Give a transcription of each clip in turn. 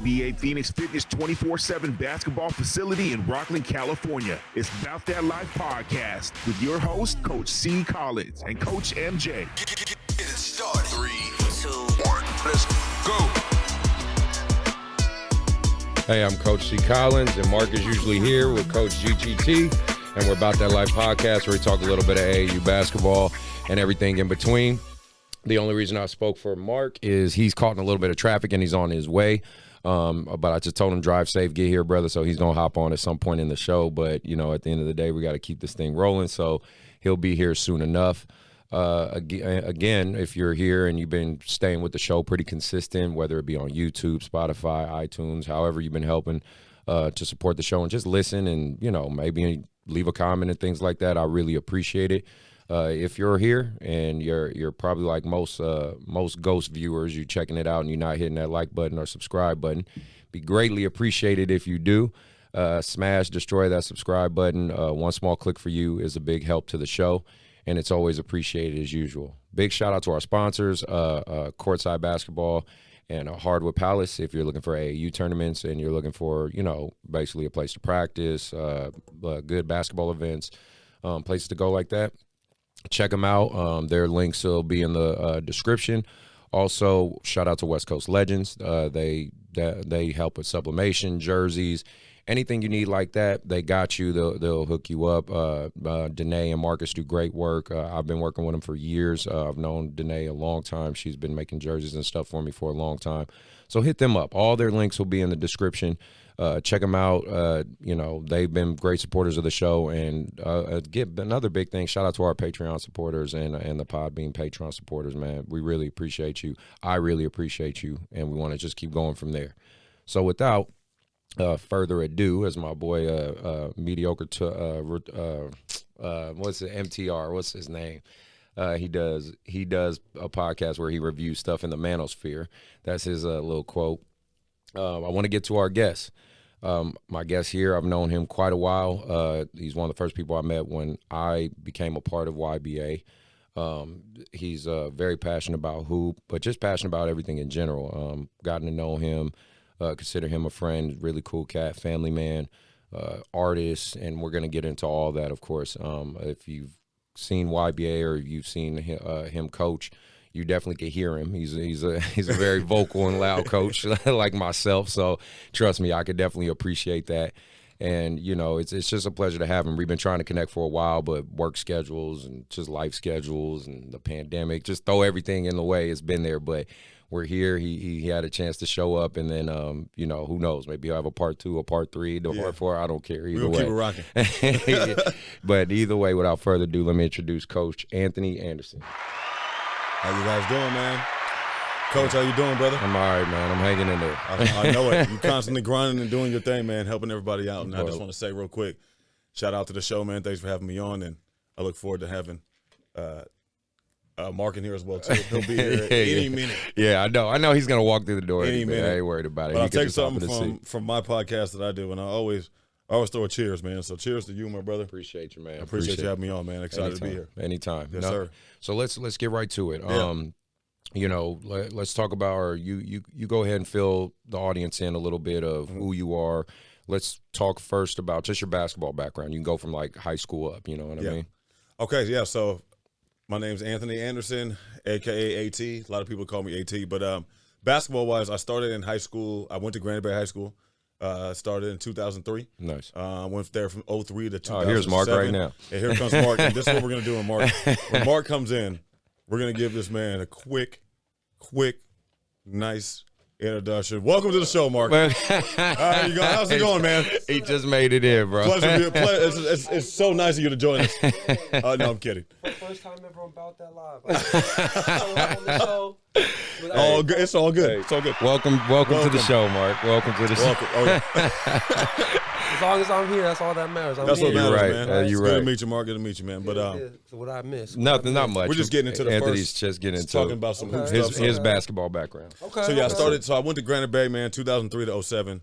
YBA Phoenix Fitness 24/7 basketball facility in Rockland, California. It's Bout That Life podcast with your host, Coach C. Collins and Coach MJ. Get it started. 3, 2, 1, let's go. Hey, I'm Coach C. Collins, and Mark is usually here with Coach GGT, and we're About That Life podcast where we talk a little bit of AAU basketball and everything in between. The only reason I spoke for Mark is he's caught in a little bit of traffic and he's on his way. But I just told him drive safe, get here, brother. So he's going to hop on at some point in the show. But, you know, at the end of the day, we got to keep this thing rolling. So he'll be here soon enough. Again, if you're here and you've been staying with the show pretty consistent, whether it be on YouTube, Spotify, iTunes, however you've been helping to support the show and just listen and, you know, maybe leave a comment and things like that, I really appreciate it. If you're here and you're probably like most Ghost viewers, you're checking it out and you're not hitting that like button or subscribe button, be greatly appreciated if you do. Smash, destroy that subscribe button. One small click for you is a big help to the show, and it's always appreciated as usual. Big shout out to our sponsors, Courtside Basketball and Hardwood Palace. If you're looking for AAU tournaments and you're looking for, you know, basically a place to practice, good basketball events, places to go like that, check them out. Their links will be in the description. Also, shout out to West Coast Legends. They help with sublimation, jerseys, anything you need like that. They got you. They'll hook you up. Danae and Marcus do great work. I've been working with them for years. I've known Danae a long time. She's been making jerseys and stuff for me for a long time. So hit them up. All their links will be in the description. Check them out. You know, they've been great supporters of the show. And give another big thing, shout out to our Patreon supporters and the Podbean Patreon supporters, man. We really appreciate you. I really appreciate you. And we want to just keep going from there. So without further ado, as my boy mediocre what's it, MTR, what's his name? He does a podcast where he reviews stuff in the manosphere. That's his little quote. I want to get to our guest. My guest here, I've known him quite a while. He's one of the first people I met when I became a part of YBA. He's very passionate about hoop, but just passionate about everything in general. Gotten to know him, consider him a friend, really cool cat, family man, artist, and we're going to get into all that, of course. If you've seen YBA or you've seen him coach, you definitely can hear him. He's a very vocal and loud coach like myself. So trust me, I could definitely appreciate that. And, you know, it's just a pleasure to have him. We've been trying to connect for a while, but work schedules and just life schedules and the pandemic, just throw everything in the way. It's been there, but we're here. He had a chance to show up, and then, you know, who knows? Maybe he'll have a part 2, a part 3, a part 4. I don't care either way. We'll keep it rocking. But either way, without further ado, let me introduce Coach Anthony Anderson. How you guys doing, man? Coach, how you doing, brother? I'm all right, man. I'm hanging in there. I know it. You're constantly grinding and doing your thing, man, helping everybody out. And I just want to say real quick, shout out to the show, man. Thanks for having me on, and I look forward to having Mark in here as well, too. He'll be here any minute. Yeah, I know he's going to walk through the door. Any minute. I ain't worried about it. But I'll take something from my podcast that I do, and I always throw a cheers, man. So cheers to you, my brother. Appreciate you, man. I appreciate you having me on, man. Excited to be here. Anytime. Yes, sir. So let's get right to it. Yeah. You know, let's talk about, or you go ahead and fill the audience in a little bit of who you are. Let's talk first about just your basketball background. You can go from like high school up, you know what I mean? Okay, yeah. So my name's Anthony Anderson, a.k.a. AT. A lot of people call me AT. But basketball-wise, I started in high school. I went to Granite Bay High School. Started in 2003. Nice. Went there from 03 to 2007. Oh, here's Mark right now. And here comes Mark. And this is what we're going to do with Mark. When Mark comes in, we're going to give this man a quick, nice introduction. Welcome to the show, Mark. How you going? How's it going, man? He just made it in, bro. Pleasure. It's so nice of you to join us. No, I'm kidding. First time ever on Bout That Live. On the show. All good. It's all good. It's all good. Welcome to the show, Mark. Welcome to the show. Oh, yeah. As long as I'm here, that's all that matters. That's what matters, right. man. You're Good right. to meet you, Mark. Good to meet you, man. But So what I missed? not much. we're just getting into the Anthony's first. just getting into talking about some hoop his stuff. basketball background. Okay. So yeah, I started. So I went to Granite Bay, man, 2003 to 07.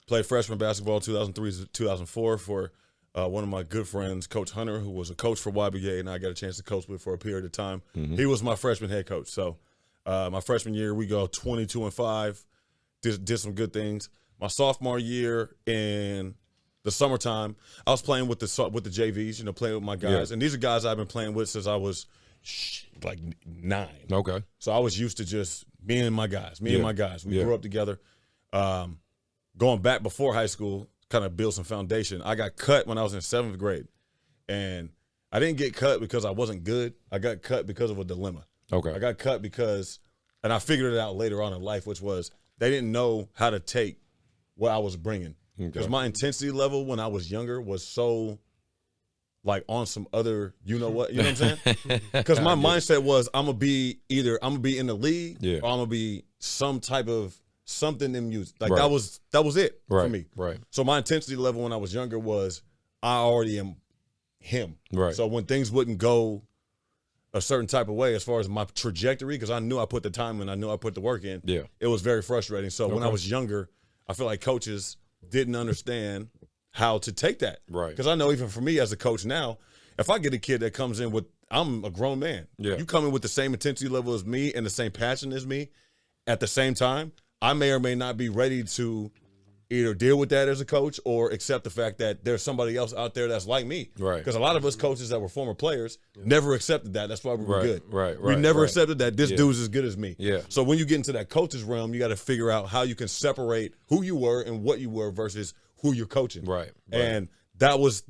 Played freshman basketball 2003 to 2004 for one of my good friends, Coach Hunter, who was a coach for YBA, and I got a chance to coach with for a period of time. He was my freshman head coach. So my freshman year, we go 22-5. did some good things. My sophomore year in the summertime, I was playing with the JVs, playing with my guys. And these are guys I've been playing with since I was like 9. Okay. So I was used to just me and my guys. We grew up together. Going back before high school, kind of build some foundation. I got cut when I was in 7th grade. And I didn't get cut because I wasn't good. I got cut because of a dilemma. Okay. I got cut because, and I figured it out later on in life, which was they didn't know how to take what I was bringing. Because my intensity level when I was younger was so, like, on some other, you know what I'm saying? Because my mindset was I'm going to be in the league or I'm going to be some type of something in music. Like, that was it for me. Right. So my intensity level when I was younger was I already am him. Right. So when things wouldn't go a certain type of way as far as my trajectory, because I knew I put the time in, I knew I put the work in, it was very frustrating. So when I was younger, I feel like coaches didn't understand how to take that. Right. Because I know even for me as a coach now, if I get a kid that comes in with, I'm a grown man. Yeah. You come in with the same intensity level as me and the same passion as me at the same time, I may or may not be ready to either deal with that as a coach or accept the fact that there's somebody else out there that's like me. Right. Because a lot of us coaches that were former players never accepted that. That's why we were good. Right. We never accepted that this dude's as good as me. Yeah. So when you get into that coach's realm, you got to figure out how you can separate who you were and what you were versus who you're coaching. Right. And that was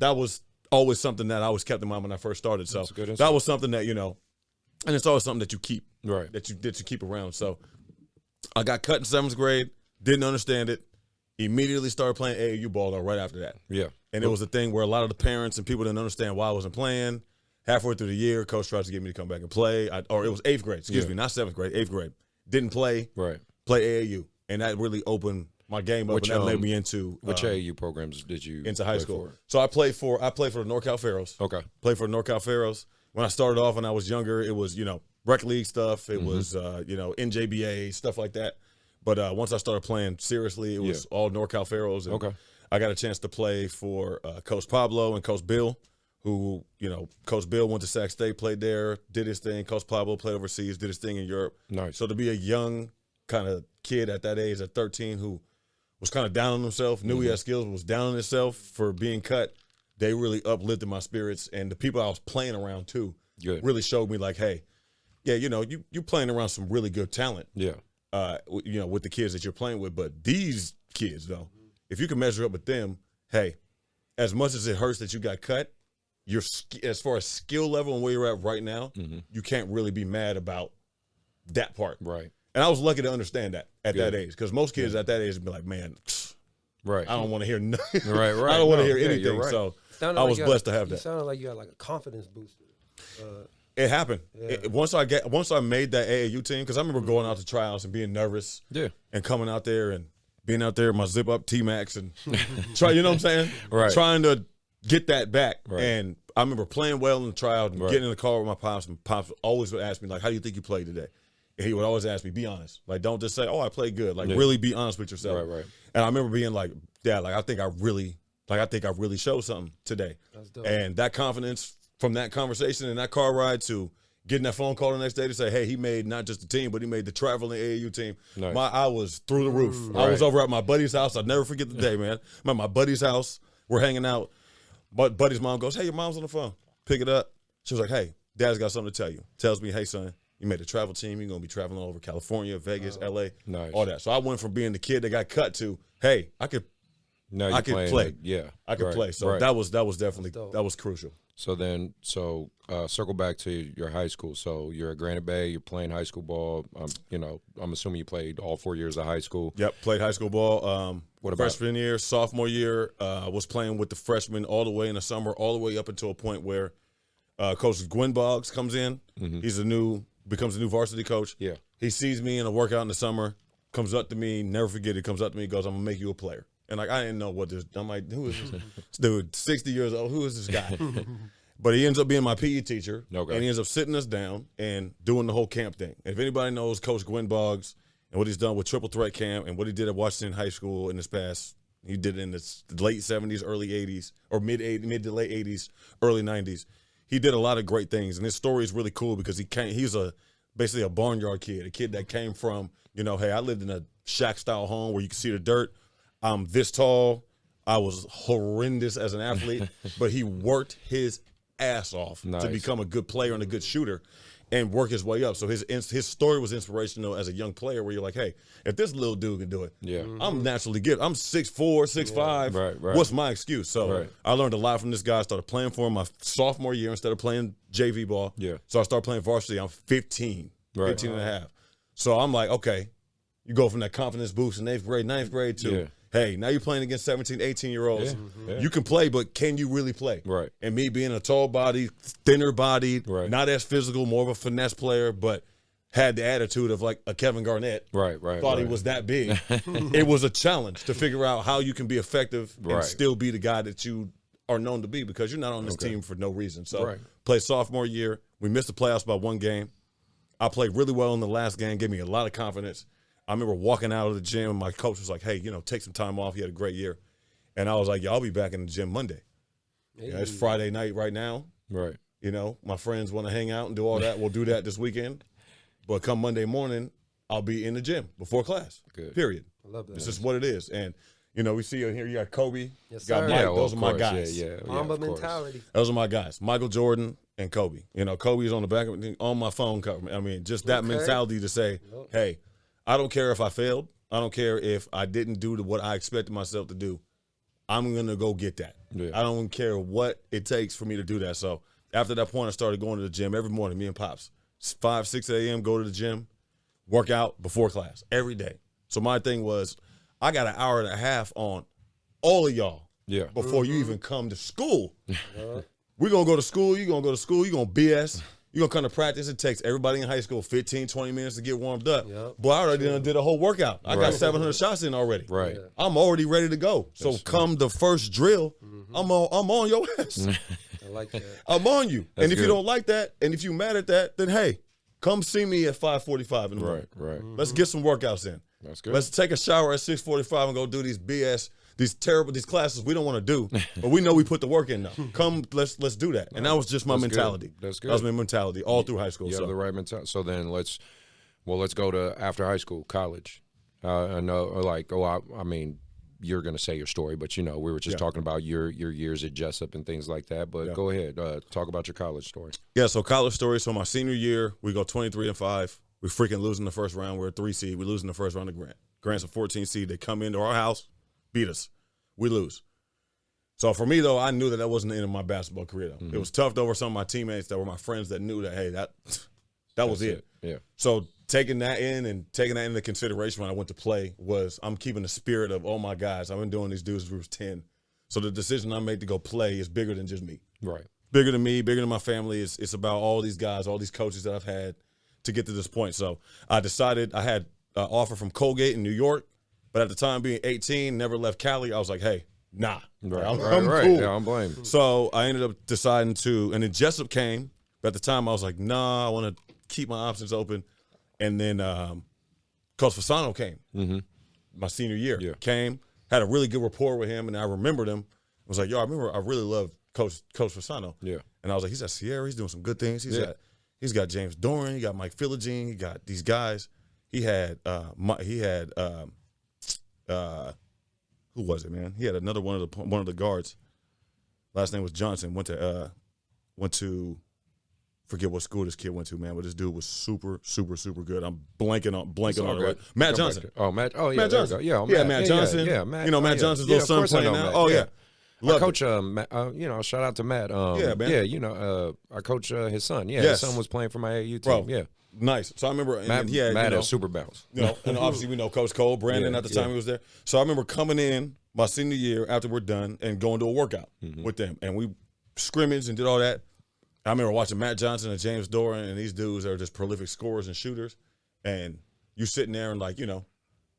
always something that I always kept in mind when I first started. So that was something that, and it's always something that you keep. Right. That you keep around. So I got cut in 7th grade, didn't understand it. Immediately started playing AAU ball though right after that. Yeah. And it was a thing where a lot of the parents and people didn't understand why I wasn't playing. Halfway through the year, coach tried to get me to come back and play. Or it was 8th grade, excuse me, not 7th grade, 8th grade. Didn't play. Right. Play AAU. And that really opened my game up, and that led me into which AAU programs did you into high school. So I played for the NorCal Pharaohs. Okay. Played for the NorCal Pharaohs. When I started off when I was younger, it was, rec league stuff. It was NJBA, stuff like that. But once I started playing seriously, it was all NorCal Pharaohs. And I got a chance to play for Coach Pablo and Coach Bill, who, Coach Bill went to Sac State, played there, did his thing. Coach Pablo played overseas, did his thing in Europe. Nice. So to be a young kind of kid at that age, at 13, who was kind of down on himself, knew he had skills, was down on himself for being cut, they really uplifted my spirits. And the people I was playing around, too, really showed me, like, hey, you playing around some really good talent. Yeah. With the kids that you're playing with. But these kids, though, if you can measure up with them, hey, as much as it hurts that you got cut, as far as skill level and where you're at right now, you can't really be mad about that part. Right. And I was lucky to understand that at that age, because most kids at that age would be like, man, right, I don't want to hear nothing. Right. I don't want to hear anything. Right. So I was blessed to have that. You sounded like you had like a confidence booster. It happened. Once I made that AAU team, because I remember going out to tryouts and being nervous, and coming out there and being out there with my zip up T-Max and try, you know what I'm saying? Right. Trying to get that back. Right. And I remember playing well in the tryout and getting in the car with my pops, and pops always would ask me, like, how do you think you played today? And he would always ask me, be honest. Like, don't just say, oh, I played good. Like, really be honest with yourself. Right, right. And I remember being like, Dad, like, I think I really showed something today. That's dope. And that confidence from that conversation and that car ride to getting that phone call the next day to say, hey, he made not just the team, but he made the traveling AAU team. Nice. I was through the roof. Right. I was over at my buddy's house. I'll never forget the day, man. I'm at my buddy's house. We're hanging out. But buddy's mom goes, hey, your mom's on the phone. Pick it up. She was like, hey, Dad's got something to tell you. Tells me, hey, son, you made a travel team. You're going to be traveling all over California, Vegas, LA, all that. So I went from being the kid that got cut to, hey, I could play. I could play. So that was definitely, that was crucial. So circle back to your high school. So you're at Granite Bay. You're playing high school ball. I'm assuming you played all 4 years of high school. Yep, played high school ball. What about freshman year, sophomore year? Was playing with the freshmen all the way in the summer, all the way up until a point where Coach Gwen Boggs comes in. Mm-hmm. Becomes a new varsity coach. Yeah, he sees me in a workout in the summer. Comes up to me, never forget it. Comes up to me, goes, "I'm gonna make you a player." And like I didn't know what this. I'm like, who is this dude? 60 years old. Who is this guy? But he ends up being my PE teacher, and he ends up sitting us down and doing the whole camp thing. And if anybody knows Coach Gwen Boggs and what he's done with Triple Threat Camp and what he did at Washington High School in this past, he did it in the late 70s, early 80s, or mid to late 80s, early 90s. He did a lot of great things, and his story is really cool because he's basically a barnyard kid, a kid that came from, hey, I lived in a shack-style home where you can see the dirt. I'm this tall. I was horrendous as an athlete, but he worked his ass off to become a good player and a good shooter and work his way up. So his story was inspirational as a young player where you're like, hey, if this little dude can do it, I'm naturally gifted. I'm 6'4", 6'5". Right. What's my excuse? So I learned a lot from this guy. I started playing for him my sophomore year instead of playing JV ball. Yeah. So I started playing varsity. I'm 15 and a half. So I'm like, okay, you go from that confidence boost in 8th grade, 9th grade to, hey, now you're playing against 17, 18-year-olds. Yeah. You can play, but can you really play? Right. And me being a tall body, thinner bodied, not as physical, more of a finesse player, but had the attitude of like a Kevin Garnett. Thought he was that big. It was a challenge to figure out how you can be effective and still be the guy that you are known to be, because you're not on this team for no reason. So played sophomore year. We missed the playoffs by one game. I played really well in the last game, gave me a lot of confidence. I remember walking out of the gym, and my coach was like, hey, take some time off. You had a great year. And I was like, yeah, I'll be back in the gym Monday. Hey. It's Friday night right now. Right. My friends want to hang out and do all that. We'll do that this weekend. But come Monday morning, I'll be in the gym before class. Good. Period. I love that. It's just what it is. And, we see here, you got Kobe, you got Mike. Those are my guys. Mamba mentality. Those are my guys. Michael Jordan and Kobe. Kobe's on the back of on my phone cover. I mean, just that mentality to say, hey, I don't care if I failed. I don't care if I didn't do what I expected myself to do. I'm going to go get that. Yeah. I don't care what it takes for me to do that. So after that point, I started going to the gym every morning, me and Pops. 5, 6 a.m., go to the gym, work out before class every day. So my thing was, I got an hour and a half on all of y'all before you even come to school. We're going to go to school. You're going to go to school. You're going to BS. You're going to come to practice. It takes everybody in high school 15, 20 minutes to get warmed up. But I already did a whole workout. I got 700 shots in already. Right. I'm already ready to go. So come the first drill, I'm on your ass. I like that. I'm on you. And if you don't like that, and if you're mad at that, then hey, come see me at 5:45 in the morning. Right. Let's get some workouts in. That's good. Let's take a shower at 6:45 and go do these BS, these classes we don't want to do, but we know we put the work in now. Come, let's do that. And that was just my mentality. That's good. That was my mentality all through high school. You have the right mentality. So then let's go to after high school, college. I know, I mean, you're going to say your story, but we were just talking about your years at Jessup and things like that. But go ahead, talk about your college story. Yeah, so college story. So my senior year, we go 23-5. We freaking lose in the first round. We're a 3 seed. We lose in the first round to Grant. Grant's a 14 seed. They come into our house, beat us. We lose. So for me, though, I knew that wasn't the end of my basketball career, though. It was tough, though, for some of my teammates that were my friends that knew that, hey, that was it. Yeah. So taking that into consideration when I went to play was I'm keeping the spirit of, oh, my guys, I've been doing these dudes since we was 10. So the decision I made to go play is bigger than just me. Right. Bigger than me, bigger than my family. It's about all these guys, all these coaches that I've had to get to this point. So I decided I had an offer from Colgate in New York, but at the time being 18, never left Cali, I was like, hey, nah. Right. I'm cool. Yeah, I'm blamed. So I ended up deciding to, and then Jessup came, but at the time I was like, nah, I want to keep my options open. And then Coach Fasano came, my senior year. Yeah. Came, had a really good rapport with him, and I remembered him. I was like, I really love Coach Fasano. Yeah. And I was like, he's at Sierra, he's doing some good things. He's got James Doran, he got Mike Philogene, he got these guys. He had who was it, man? He had another one of the guards. Last name was Johnson. Went to forget what school this kid went to, man. But this dude was super, super, super good. I'm blanking on it. Matt Johnson. Matt. Oh yeah, Matt Johnson. Matt Johnson. Yeah, Matt. Matt Johnson's little son playing now. Oh yeah. I coach, shout out to Matt. Man. Yeah, I coach his son. Yeah, his son was playing for my AAU team. Bro, yeah. Nice. So I remember Matt had super bounce. And obviously we know Coach Cole, Brandon at the time he was there. So I remember coming in my senior year after we're done and going to a workout with them. And we scrimmaged and did all that. I remember watching Matt Johnson and James Doran, and these dudes are just prolific scorers and shooters. And you sitting there and like, you know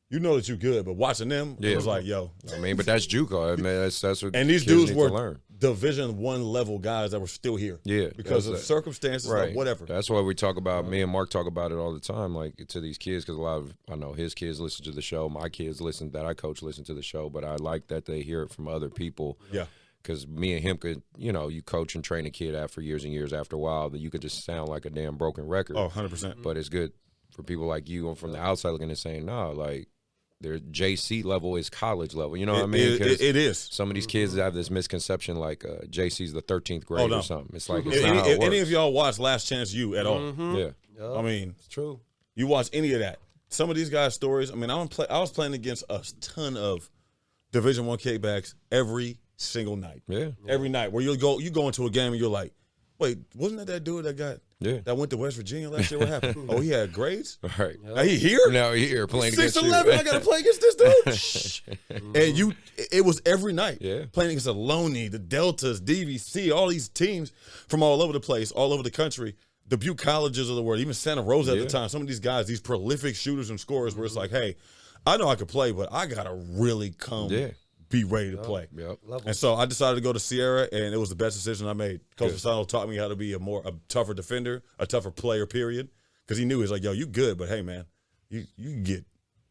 that you're good, but watching them, it was like, yo. I mean, but that's JUCO. I mean, that's what and these dudes were Division I level guys that were still here. Yeah. Because of circumstances, right. Like whatever. That's why we talk about, me and Mark talk about it all the time, like to these kids, because a lot of, I know his kids listen to the show, my kids that I coach listen to the show, but I like that they hear it from other people. Yeah. Because me and him could, you coach and train a kid after years and years, after a while, that you could just sound like a damn broken record. Oh, 100%. But it's good for people like you and from the outside looking and saying, no, like, their JC level is college level. You know what I mean? It is. Some of these kids have this misconception like JC's the 13th grade or something. It's like it's not how it If works. any of y'all watch Last Chance U at all? Yeah. I mean, It's true. you watch any of that. Some of these guys' stories. I mean, I was playing against a ton of Division I kickbacks every single night. Yeah. Every night where you go into a game and you're like, wait, wasn't that dude that went to West Virginia last year? What happened? Oh, he had grades? All right. Are he here? Now here playing against 6'11", you. I got to play against this dude? Shh. And it was every night. Yeah. Playing against the Loney, the Deltas, DVC, all these teams from all over the place, all over the country. The Butte colleges of the world, even Santa Rosa at the time. Some of these guys, these prolific shooters and scorers, where it's like, hey, I know I could play, but I gotta really be ready to play. Yep. And so I decided to go to Sierra, and it was the best decision I made. Coach Fasano taught me how to be a tougher defender, a tougher player, period. Because he knew, he's like, yo, you good, but hey, man,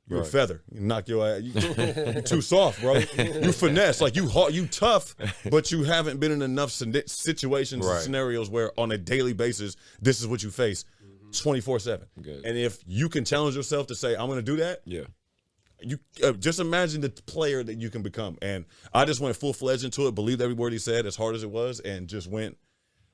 you're a feather. You knock your ass. You're too soft, bro. You finesse. Like, you tough, but you haven't been in enough situations and scenarios where on a daily basis, this is what you face 24/7. And if you can challenge yourself to say, I'm going to do that, you just imagine the player that you can become. And I just went full-fledged into it, believed every word he said as hard as it was, and just went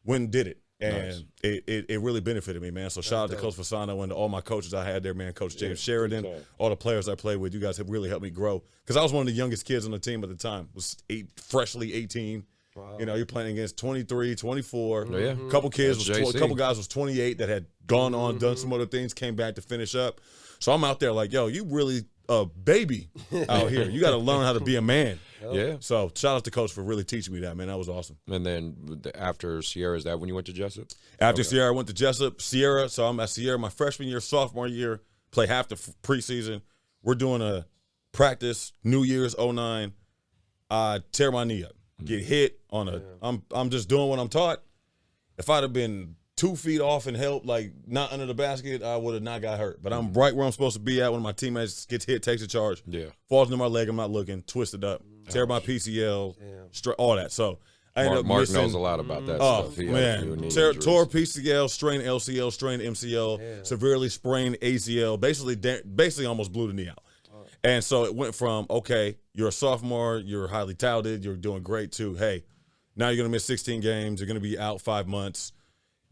and did it. And it really benefited me, man. So shout out to Coach Fasano and to all my coaches I had there, man. Coach James Sheridan, all the players I played with. You guys have really helped me grow. Because I was one of the youngest kids on the team at the time. Was freshly 18. Wow. You know, you're playing against 23, 24. A couple kids, a couple guys was 28 that had gone on, done some other things, came back to finish up. So I'm out there like, yo, you really a baby out here. You got to learn how to be a man. Yeah. So shout out to Coach for really teaching me that, man. That was awesome. And then after Sierra, is that when you went to Jessup? After Sierra, I went to Jessup. So I'm at Sierra my freshman year, sophomore year, play half the preseason. We're doing a practice, New Year's 09. I tear my knee up, get hit on a I'm just doing what I'm taught. If I'd have been 2 feet off and helped, like not under the basket, I would have not got hurt. But I'm right where I'm supposed to be at when my teammates gets hit, takes a charge, falls into my leg, I'm not looking, twisted up, tear my PCL, all that. So I ended up Mark missing. knows a lot about that stuff. Oh, man. Tore PCL, strained LCL, strained MCL, severely sprained ACL, basically almost blew the knee out. And so it went from, okay, you're a sophomore, you're highly touted, you're doing great, to, hey, now you're going to miss 16 games, you're going to be out 5 months.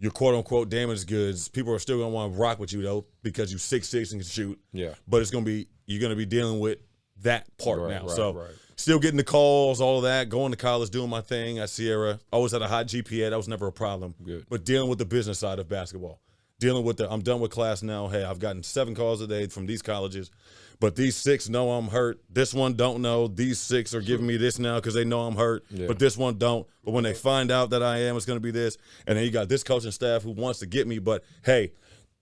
You're quote-unquote damaged goods. People are still going to want to rock with you, though, because you're 6'6" and can shoot. Yeah. But you're going to be dealing with that part now. Still getting the calls, all of that, going to college, doing my thing at Sierra. Always had a hot GPA. That was never a problem. Good. But dealing with the business side of basketball. Dealing with I'm done with class now. Hey, I've gotten 7 calls a day from these colleges. But these 6 know I'm hurt. This one don't know. These 6 are giving me this now because they know I'm hurt. Yeah. But this one don't. But when they find out that I am, it's going to be this. And then you got this coaching staff who wants to get me. But, hey,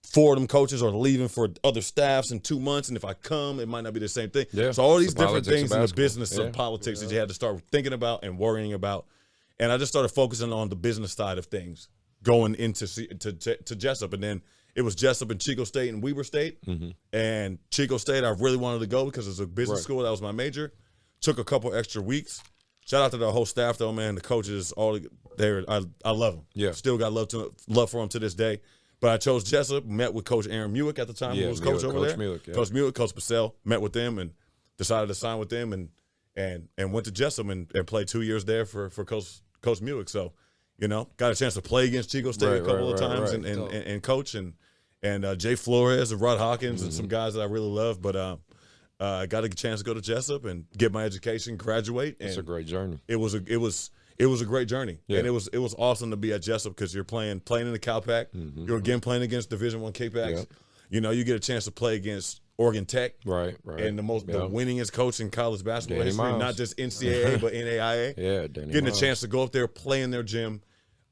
4 of them coaches are leaving for other staffs in 2 months. And if I come, it might not be the same thing. Yeah. So all these different things in the business of politics that you had to start thinking about and worrying about. And I just started focusing on the business side of things going into to Jessup. And then it was Jessup and Chico State and Weber State. And Chico State, I really wanted to go because it's a business school. That was my major. Took a couple extra weeks. Shout out to the whole staff, though, man. The coaches, all there. I love them. Yeah. Still got love for them to this day. But I chose Jessup, met with Coach Aaron Muick at the time, who was coach over there. Coach Muick, Coach Purcell, met with them and decided to sign with them and went to Jessup and played 2 years there for Coach Muick. So, you know, got a chance to play against Chico State a couple of times and coach and Jay Flores and Rod Hawkins and some guys that I really love. But I got a chance to go to Jessup and get my education, graduate. And it's a great journey. It was a great journey, and it was awesome to be at Jessup because you're playing in the CalPAC. You're again playing against Division I kickbacks. You know, you get a chance to play against Oregon Tech, right, and the winningest coach in college basketball history, not just NCAA but NAIA. Getting a chance to go up there, play in their gym.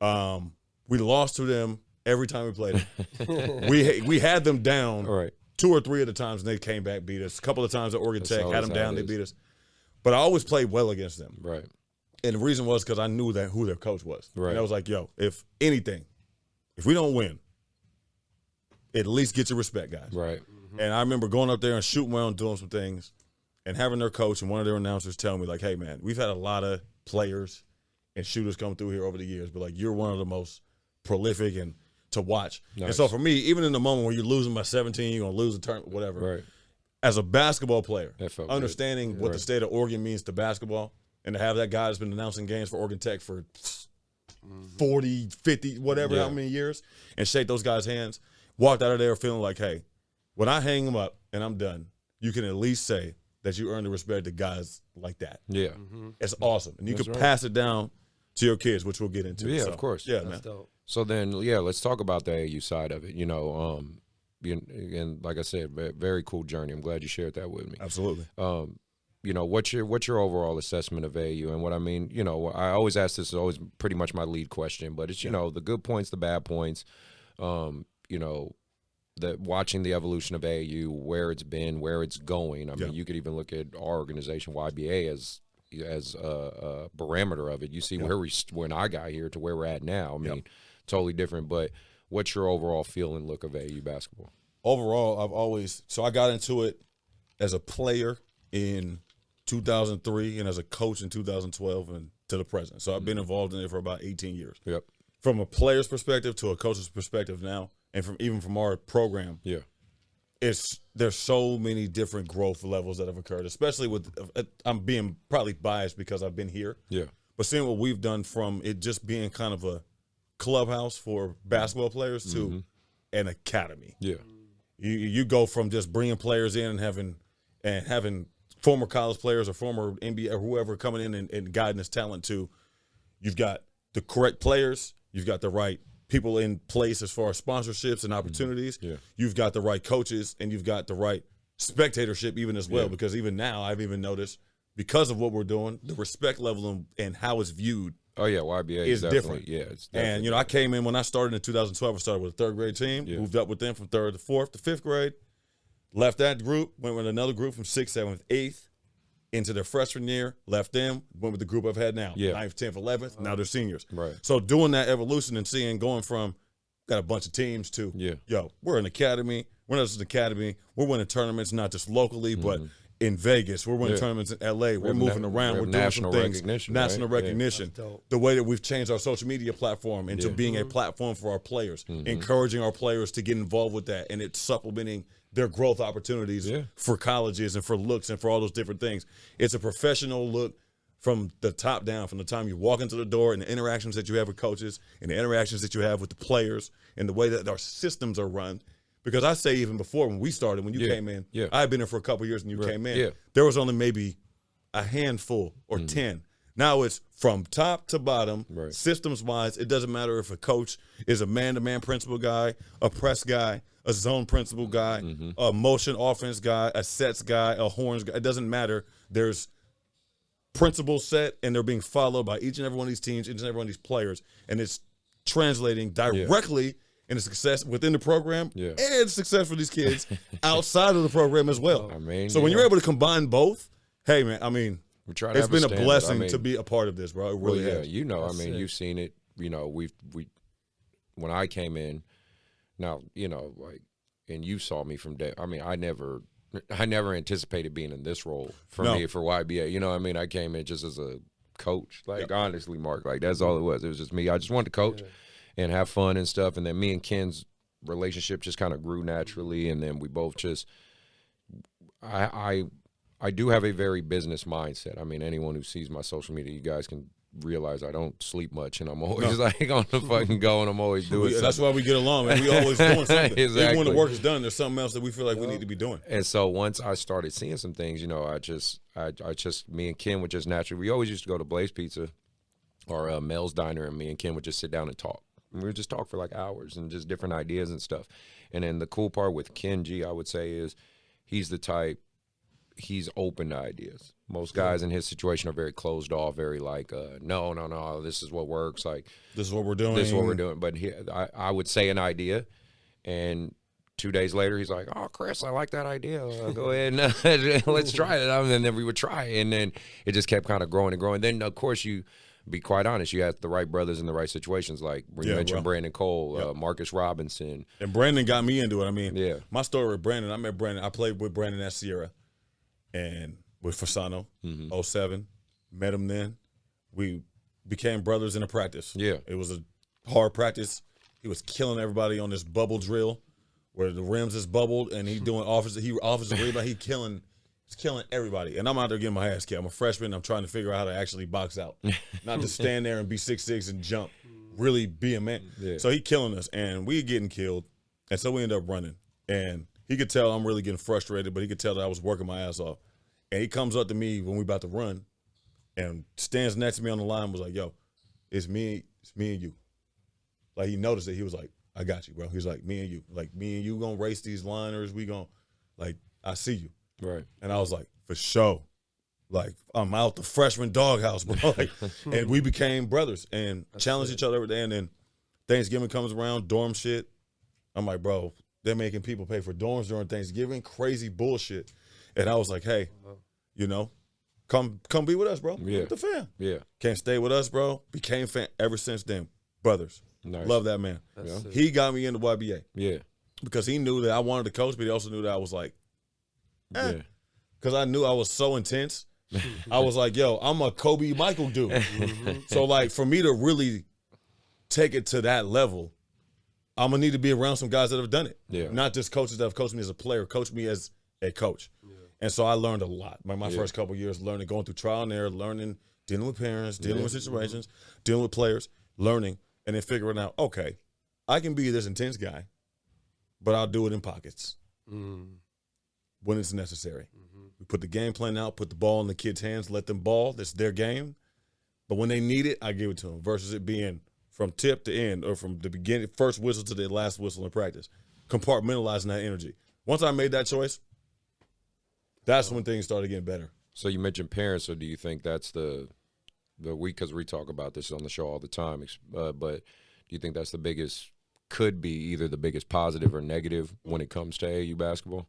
We lost to them every time we played them. we had them down 2 or 3 of the times, and they came back, beat us. A couple of times at Oregon Tech, had them down, they beat us. But I always played well against them. Right. And the reason was because I knew who their coach was. Right. And I was like, yo, if anything, if we don't win, at least get your respect, guys. Right. And I remember going up there and shooting well and doing some things and having their coach and one of their announcers tell me, like, hey, man, we've had a lot of players and shooters come through here over the years, but, like, you're one of the most prolific and to watch. Nice. And so for me, even in the moment where you're losing by 17, you're going to lose a turn, whatever. Right. as a basketball player, That felt understanding what the state of Oregon means to basketball, and to have that guy that's been announcing games for Oregon Tech for 40, 50, whatever, how many years, and shake those guys' hands, walked out of there feeling like, hey, when I hang them up and I'm done, you can at least say that you earn the respect of guys like that. Yeah. It's awesome. And you can pass it down to your kids, which we'll get into. Yeah, So, of course. Yeah, That's man. dope. So then, let's talk about the AAU side of it. And like I said, very cool journey. I'm glad you shared that with me. Absolutely. What's your overall assessment of AAU? And what I mean, I always ask this, is always pretty much my lead question, but it's, the good points, the bad points, watching the evolution of AAU, where it's been, where it's going. I mean, you could even look at our organization, YBA, as a barometer of it. You see when I got here to where we're at now. I mean, totally different. But what's your overall feel and look of AAU basketball? Overall, I got into it as a player in 2003 and as a coach in 2012 and to the present. So I've been involved in it for about 18 years. Yep. From a player's perspective to a coach's perspective now, and from our program, there's so many different growth levels that have occurred, especially with I'm being probably biased because I've been here. Yeah. But seeing what we've done from it just being kind of a clubhouse for basketball players to an academy. Yeah. You go from just bringing players in and having former college players or former NBA or whoever coming in and guiding this talent to, you've got the correct players, you've got the right people in place as far as sponsorships and opportunities. Yeah. You've got the right coaches and you've got the right spectatorship even as well, because even now I've even noticed, because of what we're doing, the respect level and how it's viewed. Oh yeah, YBA is different. Yeah, it's definitely. And I came in when I started in 2012. I started with a third grade team, moved up with them from third to fourth to fifth grade, left that group, went with another group from sixth, seventh, eighth into their freshman year, left them, went with the group I've had now, ninth, 10th, 11th. Now they're seniors. Right. So doing that evolution and going from got a bunch of teams to, we're an academy. We're not just an academy. We're winning tournaments, not just locally, but in Vegas. We're winning tournaments in LA. We're moving around. We're doing some things. National recognition. The way that we've changed our social media platform into being a platform for our players, encouraging our players to get involved with that, and it's supplementing their growth opportunities for colleges and for looks and for all those different things. It's a professional look from the top down, from the time you walk into the door and the interactions that you have with coaches and the interactions that you have with the players and the way that our systems are run. Because I say even before when we started, when you came in, I had been here for a couple of years and you came in, there was only maybe a handful or 10. Now it's from top to bottom, systems-wise. It doesn't matter if a coach is a man-to-man principal guy, a press guy, a zone principal guy, a motion offense guy, a sets guy, a horns guy. It doesn't matter. There's principles set, and they're being followed by each and every one of these teams, each and every one of these players, and it's translating directly into success within the program and success for these kids outside of the program as well. I mean, so when you're able to combine both, hey, man, I mean, it's been a blessing to be a part of this, bro. It really has. You've seen it. We when I came in, now, and you saw me from day. I mean, I never anticipated being in this role for YBA. I came in just as a coach. Honestly, Mark, that's all it was. It was just me. I just wanted to coach and have fun and stuff. And then me and Ken's relationship just kind of grew naturally. And then we both just, I do have a very business mindset. I mean, anyone who sees my social media, you guys can realize I don't sleep much, and I'm always on the fucking go, and I'm always doing something. That's why we get along, man. We always doing something. Exactly. Even when the work is done, there's something else that we feel like we need to be doing. And so once I started seeing some things, I just me and Ken would just naturally, we always used to go to Blaze Pizza or Mel's Diner, and me and Ken would just sit down and talk. And we would just talk for like hours and just different ideas and stuff. And then the cool part with Ken G, I would say, is he's the type, he's open to ideas. Most guys in his situation are very closed off, very like, no, this is what works. Like, this is what we're doing. But I would say an idea, and 2 days later, he's like, oh, Chris, I like that idea. Go ahead and let's try it. And then we would try it, and then it just kept kind of growing and growing. Then, of course, you be quite honest, you had the right brothers in the right situations. Like, you mentioned Brandon Cole, Marcus Robinson. And Brandon got me into it. I mean, my story with Brandon, I met Brandon. I played with Brandon at Sierra and with Fasano, 07. Met him then. We became brothers in a practice. Yeah. It was a hard practice. He was killing everybody on this bubble drill where the rims is bubbled and he doing offensive rebound. He's killing everybody. And I'm out there getting my ass kicked. I'm a freshman. I'm trying to figure out how to actually box out, not just stand there and be 6'6" and jump. Really be a man. Yeah. So he killing us, and we getting killed, and so we end up running. And he could tell I'm really getting frustrated, but he could tell that I was working my ass off. And he comes up to me when we about to run, and stands next to me on the line. Was like, "Yo, it's me and you." Like he noticed it. He was like, "I got you, bro." He was like, "Me and you, like me and you gonna race these liners. We gonna, like, I see you." Right. And I was like, "For sure." Like, I'm out the freshman doghouse, bro. Like, and we became brothers and challenged each other every day. And then Thanksgiving comes around, dorm shit. I'm like, bro, they're making people pay for dorms during Thanksgiving. Crazy bullshit. And I was like, hey, you know, come be with us, bro. Yeah. With the fam. Yeah. Can't stay with us, bro. Became fan ever since then. Brothers. Nice. Love that man. He got me into YBA. Yeah. Because he knew that I wanted to coach, but he also knew that I was like, Yeah. Because I knew I was so intense. I was like, yo, I'm a Kobe Michael dude. So, like, for me to really take it to that level, I'm going to need to be around some guys that have done it. Yeah. Not just coaches that have coached me as a player, coach me as a coach. Yeah. And so I learned a lot. My first couple of years learning, going through trial and error, learning, dealing with parents, dealing with situations, dealing with players, learning, and then figuring out, okay, I can be this intense guy, but I'll do it in pockets when it's necessary. We put the game plan out, put the ball in the kids' hands, let them ball. That's their game. But when they need it, I give it to them versus it being from tip to end or from the beginning, first whistle to the last whistle in practice, compartmentalizing that energy. Once I made that choice, that's when things started getting better. So you mentioned parents, so do you think that's the because we talk about this on the show all the time, but do you think that's the biggest, could be either the biggest positive or negative when it comes to AAU basketball?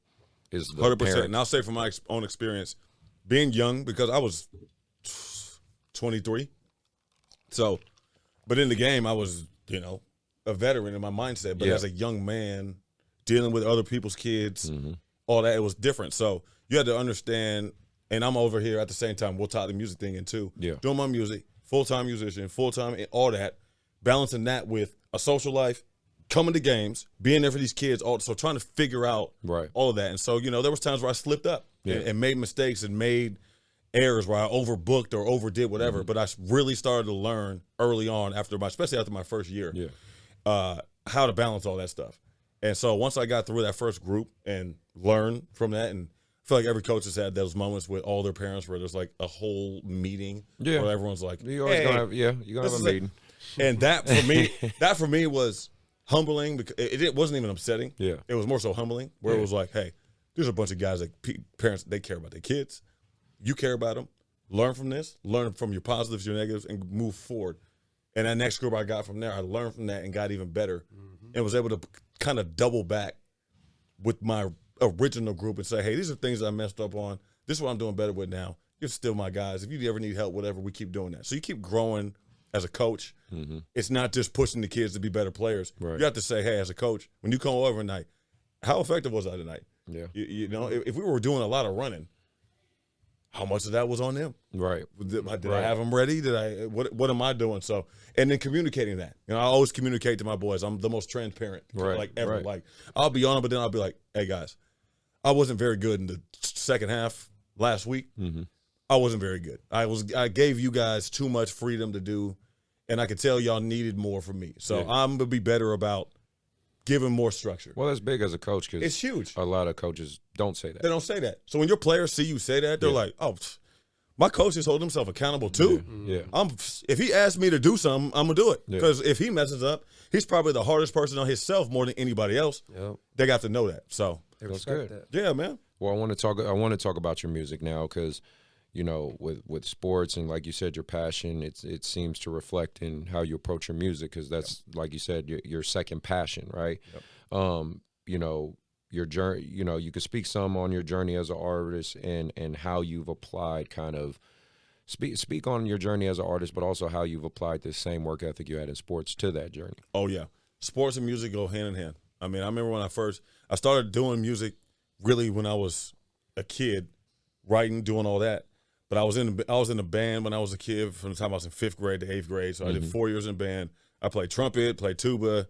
Is 100%. And I'll say from my own experience, being young, because I was 23. So, but in the game, I was, you know, a veteran in my mindset. But as a young man, dealing with other people's kids, all that, it was different. So you had to understand, and I'm over here at the same time, we'll tie the music thing in too. Yeah. Doing my music, full-time musician, full-time, all that, balancing that with a social life, coming to games, being there for these kids, so trying to figure out all of that. And so, you know, there was times where I slipped up and made mistakes and made errors where I overbooked or overdid whatever. But I really started to learn early on, especially after my first year, how to balance all that stuff. And so once I got through that first group and learned from that, and I feel like every coach has had those moments with all their parents where there's like a whole meeting where everyone's like, you always gonna have, you're gonna have a meeting. And that for me was humbling, because it wasn't even upsetting. Yeah, it was more so humbling, where it was like, hey, there's a bunch of guys that parents, they care about their kids. You care about them. Learn from this. Learn from your positives, your negatives, and move forward. And that next group I got from there, I learned from that and got even better, and was able to kind of double back with my original group and say, hey, these are things I messed up on. This is what I'm doing better with now. You're still my guys. If you ever need help, whatever, we keep doing that. So you keep growing as a coach. It's not just pushing the kids to be better players. You have to say, hey, as a coach, when you come over tonight, how effective was I tonight? Yeah. You know, if we were doing a lot of running, how much of that was on them? Right. Did I have them ready? What am I doing? So, and then communicating that. You know, I always communicate to my boys. I'm the most transparent, like ever. Like, I'll be on it, but then I'll be like, hey guys, I wasn't very good in the second half last week. I wasn't very good. I gave you guys too much freedom to do, and I could tell y'all needed more from me. So I'm gonna be better about giving more structure. Well, that's big as a coach, because it's huge. A lot of coaches don't say that. They don't say that. So when your players see you say that, they're like, oh, my coach is holding himself accountable too. If he asks me to do something, I'm gonna do it. Because if he messes up, he's probably the hardest person on himself more than anybody else. They got to know that. So that's good. Yeah, man. Well, I want to talk about your music now, because, you know, with sports and, like you said, your passion, it seems to reflect in how you approach your music, because that's, like you said, your second passion, right? You know, your journey, you know, you could speak some on your journey as an artist and how you've applied speak on your journey as an artist, but also how you've applied this same work ethic you had in sports to that journey. Oh, yeah. Sports and music go hand in hand. I mean, I remember when I started doing music really when I was a kid, writing, doing all that. But I was in a band when I was a kid, from the time I was in 5th grade to 8th grade. So I did 4 years in band. I played trumpet, played tuba,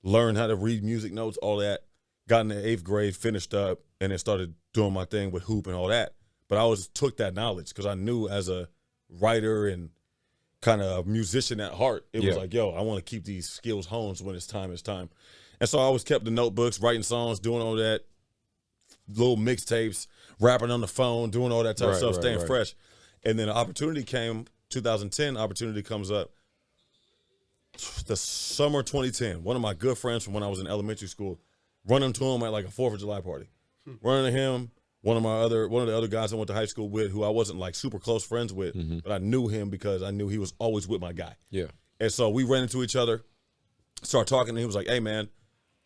learned how to read music notes, all that. got in the 8th grade, finished up, and then started doing my thing with hoop and all that. But I always took that knowledge because I knew as a writer and kind of musician at heart, it was like, yo, I want to keep these skills honed when it's time, it's time. And so I always kept the notebooks, writing songs, doing all that, little mixtapes, rapping on the phone, doing all that type of stuff, staying fresh. And then an opportunity came, 2010, opportunity comes up. The summer 2010, one of my good friends from when I was in elementary school, running to him at like a 4th of July party. Running to him, one of the other guys I went to high school with who I wasn't like super close friends with, but I knew him because I knew he was always with my guy. Yeah. And so we ran into each other, started talking, and he was like, hey, man,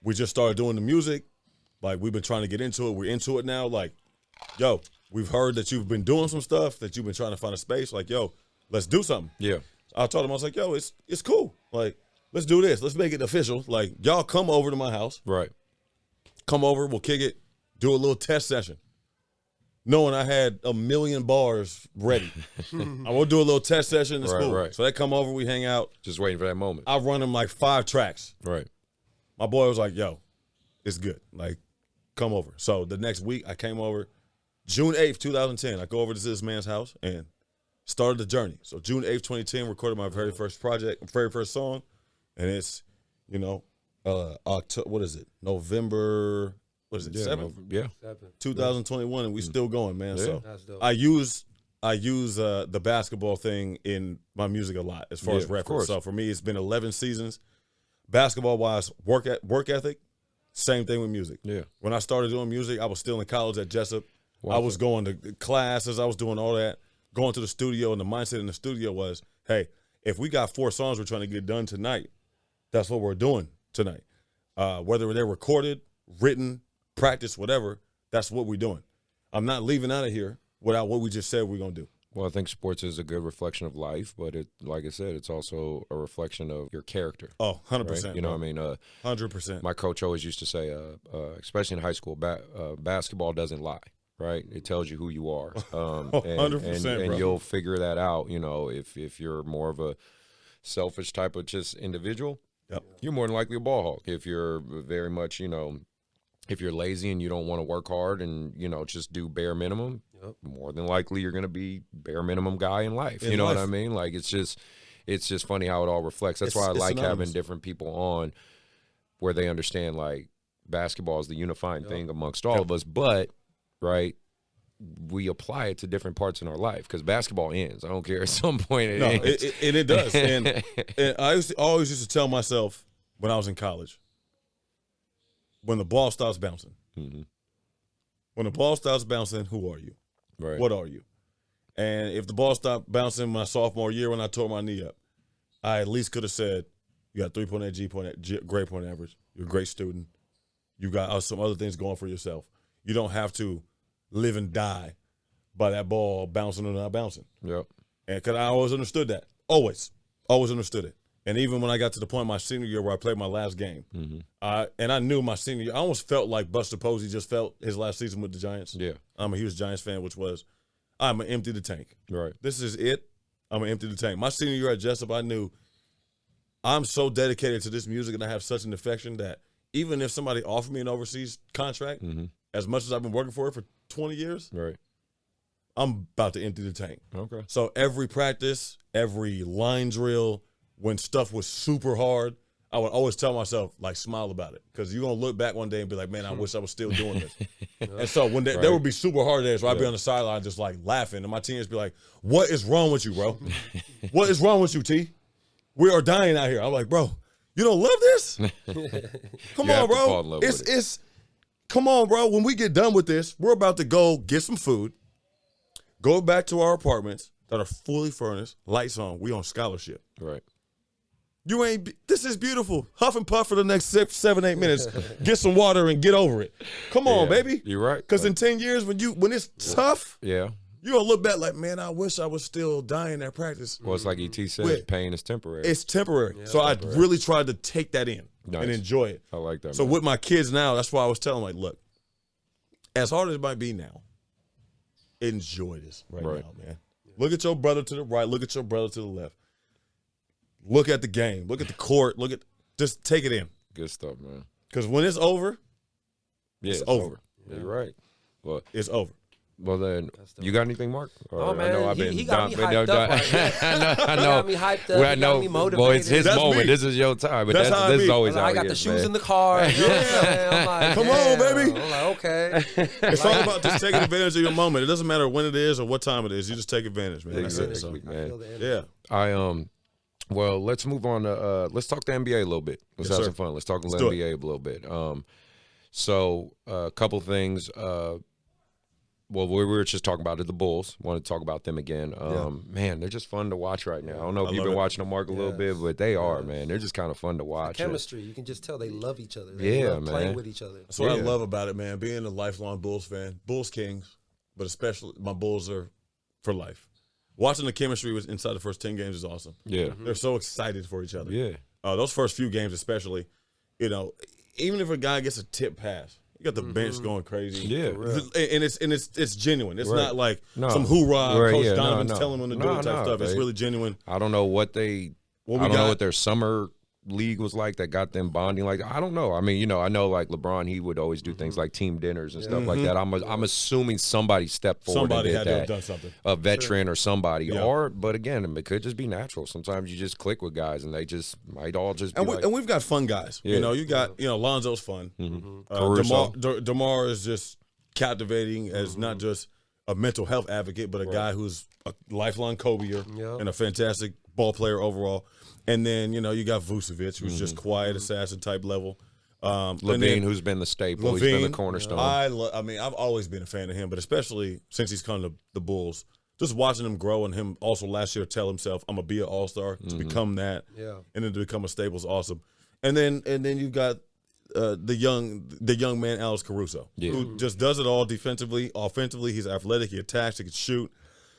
we just started doing the music. Like, we've been trying to get into it. We're into it now. Like, yo, we've heard that you've been doing some stuff, that you've been trying to find a space. Like, yo, let's do something. Yeah. I told him, I was like, yo, it's cool. Like, let's do this. Let's make it official. Like, y'all come over to my house. Right. Come over. We'll kick it. Do a little test session. Knowing I had a million bars ready. I will do a little test session in school. Right. So they come over, we hang out. Just waiting for that moment. I run them like 5 tracks. Right. My boy was like, yo, it's good. Like, come over. So the next week I came over. June 8th, 2010, I go over to this man's house and started the journey. So June 8th, 2010, recorded my very first project, very first song. And it's, you know, what is it? November, what is it, 7th? 2021, and we still going, man. Yeah. So I use the basketball thing in my music a lot as far as reference. So for me, it's been 11 seasons. Basketball-wise, work ethic, same thing with music. Yeah. When I started doing music, I was still in college at Jessup. Wow. I was going to classes. I was doing all that, going to the studio, and the mindset in the studio was, hey, if we got 4 songs we're trying to get done tonight, that's what we're doing tonight. Whether they're recorded, written, practice, whatever, that's what we're doing. I'm not leaving out of here without what we just said we're going to do. Well, I think sports is a good reflection of life, but it, like I said, it's also a reflection of your character. Oh, 100%. Right? You know what I mean? 100%. My coach always used to say, especially in high school, basketball doesn't lie, right? It tells you who you are. 100%, and you'll figure that out, you know, if you're more of a selfish type of just individual, you're more than likely a ball hawk. If you're very much, you know, if you're lazy and you don't want to work hard and, you know, just do bare minimum, more than likely you're going to be bare minimum guy in life. You know what I mean? Like, it's just funny how it all reflects. That's why I like having different people on where they understand, like, basketball is the unifying thing amongst all of us. But, right, we apply it to different parts in our life because basketball ends. I don't care. At some point it ends. It does. And I always used to tell myself when I was in college, when the ball stops bouncing, when the ball stops bouncing, who are you? Right. What are you? And if the ball stopped bouncing my sophomore year when I tore my knee up, I at least could have said, you got 3.8 grade point average. You're a great student. You got some other things going for yourself. You don't have to live and die by that ball bouncing or not bouncing. Yep. And because I always understood that. Always understood it. And even when I got to the point my senior year where I played my last game, and I knew my senior year, I almost felt like Buster Posey just felt his last season with the Giants. Yeah. I'm a huge Giants fan, which was, I'm going to empty the tank. Right. This is it. I'm going to empty the tank. My senior year at Jessup, I knew I'm so dedicated to this music and I have such an affection that even if somebody offered me an overseas contract, as much as I've been working for it for 20 years, right, I'm about to empty the tank. Okay. So every practice, every line drill, when stuff was super hard, I would always tell myself, like, smile about it. Because you're going to look back one day and be like, man, I wish I was still doing this. And so when there would be super hard days where I'd be on the sideline just, like, laughing. And my teammates be like, what is wrong with you, bro? What is wrong with you, T? We are dying out here. I'm like, bro, you don't love this? Come on, bro. Come on, bro. When we get done with this, we're about to go get some food, go back to our apartments that are fully furnished, lights on. We on scholarship. Right. This is beautiful. Huff and puff for the next 7, 8 minutes. Get some water and get over it. Come on, baby. You're right. Because in 10 years, when it's tough, you're going to look back like, man, I wish I was still dying at practice. Well, it's like E.T. said, pain is temporary. It's temporary. Yeah, so I really tried to take that in and enjoy it. I like that. So with my kids now, that's why I was telling them, like, look, as hard as it might be now, enjoy this right now, man. Look at your brother to the right. Look at your brother to the left. Look at the game. Look at the court. Just take it in. Good stuff, man. Because when it's over, Yeah, it's over. You're right. Well, It's over. Well, then, you got anything, Mark? Or, Oh, man, I know I've been he got me hyped up right now. I know. He got me hyped up. Well, I He know. got me motivated. Well, it's his That's moment. me. This is your time. But That's how I this is be. always how I got he the is, shoes man. in the car. You know what I'm saying? I'm like, Come on, baby. I'm like, okay. It's all about just taking advantage of your moment. It doesn't matter when it is or what time it is. You just take advantage, man. That's it. Exactly, So, man. yeah. Well, let's move on to let's talk the NBA a little bit. Let's Yes, have sir. some fun. Let's talk Let's the do NBA a little bit. So a couple things. Well, we were just talking about it, the Bulls. Want to talk about them again. Man, they're just fun to watch right now. I don't know if I you've love been it. watching them, Mark, a little bit, but they are, man. They're just kind of fun to watch. Chemistry. You can just tell they love each other. They Yeah, love playing man. with each other. That's what I Yeah. love about it, man. Being a lifelong Bulls fan, Bulls Kings, but especially my Bulls are for life. Watching the chemistry inside the first 10 games is awesome. Yeah. They're so excited for each other. Yeah. Those first few games, especially, even if a guy gets a tip pass, you got the bench going crazy. Yeah. and it's genuine. It's Right. not like No. some hoorah, Right, Coach yeah, no, Donovan's no. telling them to do No, it type no, stuff. It's they- really genuine. I don't know what What we I don't know got- what their summer league was like that got them bonding. Like, I don't know. I mean, I know like LeBron, he would always do things like team dinners and stuff like that. I'm assuming somebody stepped forward Somebody and had did to that. have done something. A veteran or somebody, Yeah. but again, it could just be natural. Sometimes you just click with guys, and they just might all just be And we've got fun guys. Yeah. You got Lonzo's fun. Caruso. DeMar is just captivating as not just a mental health advocate, but a guy who's a lifelong Kobeer Yeah. and a fantastic ball player overall. And then you got Vucevic, who's just quiet assassin type level. And Levine, then who's been the staple, he's been the cornerstone. I mean, I've always been a fan of him, but especially since he's come to the Bulls, just watching him grow and him also last year tell himself, "I'm gonna be an all-star," to become that, and then to become a staple is awesome. And then you've got the young man Alex Caruso, who just does it all defensively, offensively. He's athletic, he attacks, he can shoot.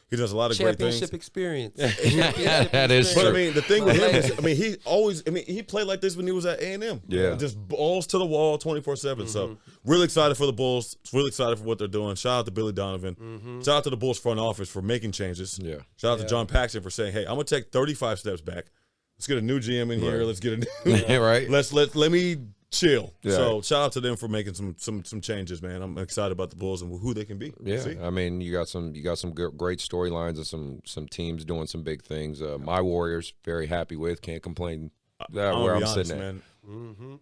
He does a lot of great things. Championship experience. That is But true. I mean, the thing with him is, he played like this when he was at A&M. Yeah. Just balls to the wall 24/7. So really excited for the Bulls. Really excited for what they're doing. Shout out to Billy Donovan. Shout out to the Bulls front office for making changes. Yeah. Shout out to John Paxson for saying, hey, I'm going to take 35 steps back. Let's get a new GM in here. Let's get a new Right. Let me chill. Yeah. So shout out to them for making some changes, man. I'm excited about the Bulls and who they can be. Yeah, See? I mean, you got some great storylines and some teams doing some big things. My Warriors, very happy with, can't complain. gonna Where be I'm honest, sitting at, man.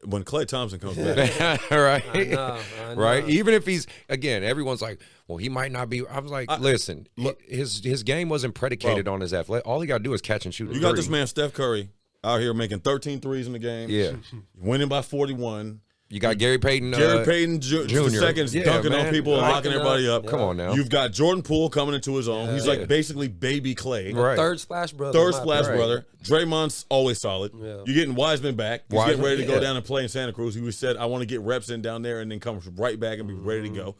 When Klay Thompson comes back, right? I know. Right? Even if he's everyone's like, well, he might not be. I was like, listen, his game wasn't predicated on his athletic. All he got to do is catch and shoot. you got this man Steph Curry out here making 13 threes in the game. Yeah. Winning by 41. You got Gary Payton. Gary Payton Jr. Jr. Yeah, dunking on man. people and Right. locking everybody up. Come on now. You've got Jordan Poole coming into his own. He's Yeah. like basically baby Clay. Right. Third splash brother. Third my splash opinion. brother. Draymond's always solid. Yeah. You're getting Wiseman back. He's Wiseman, getting ready to go yeah. down and play in Santa Cruz. He said, I want to get reps in down there and then come right back and be ready to go.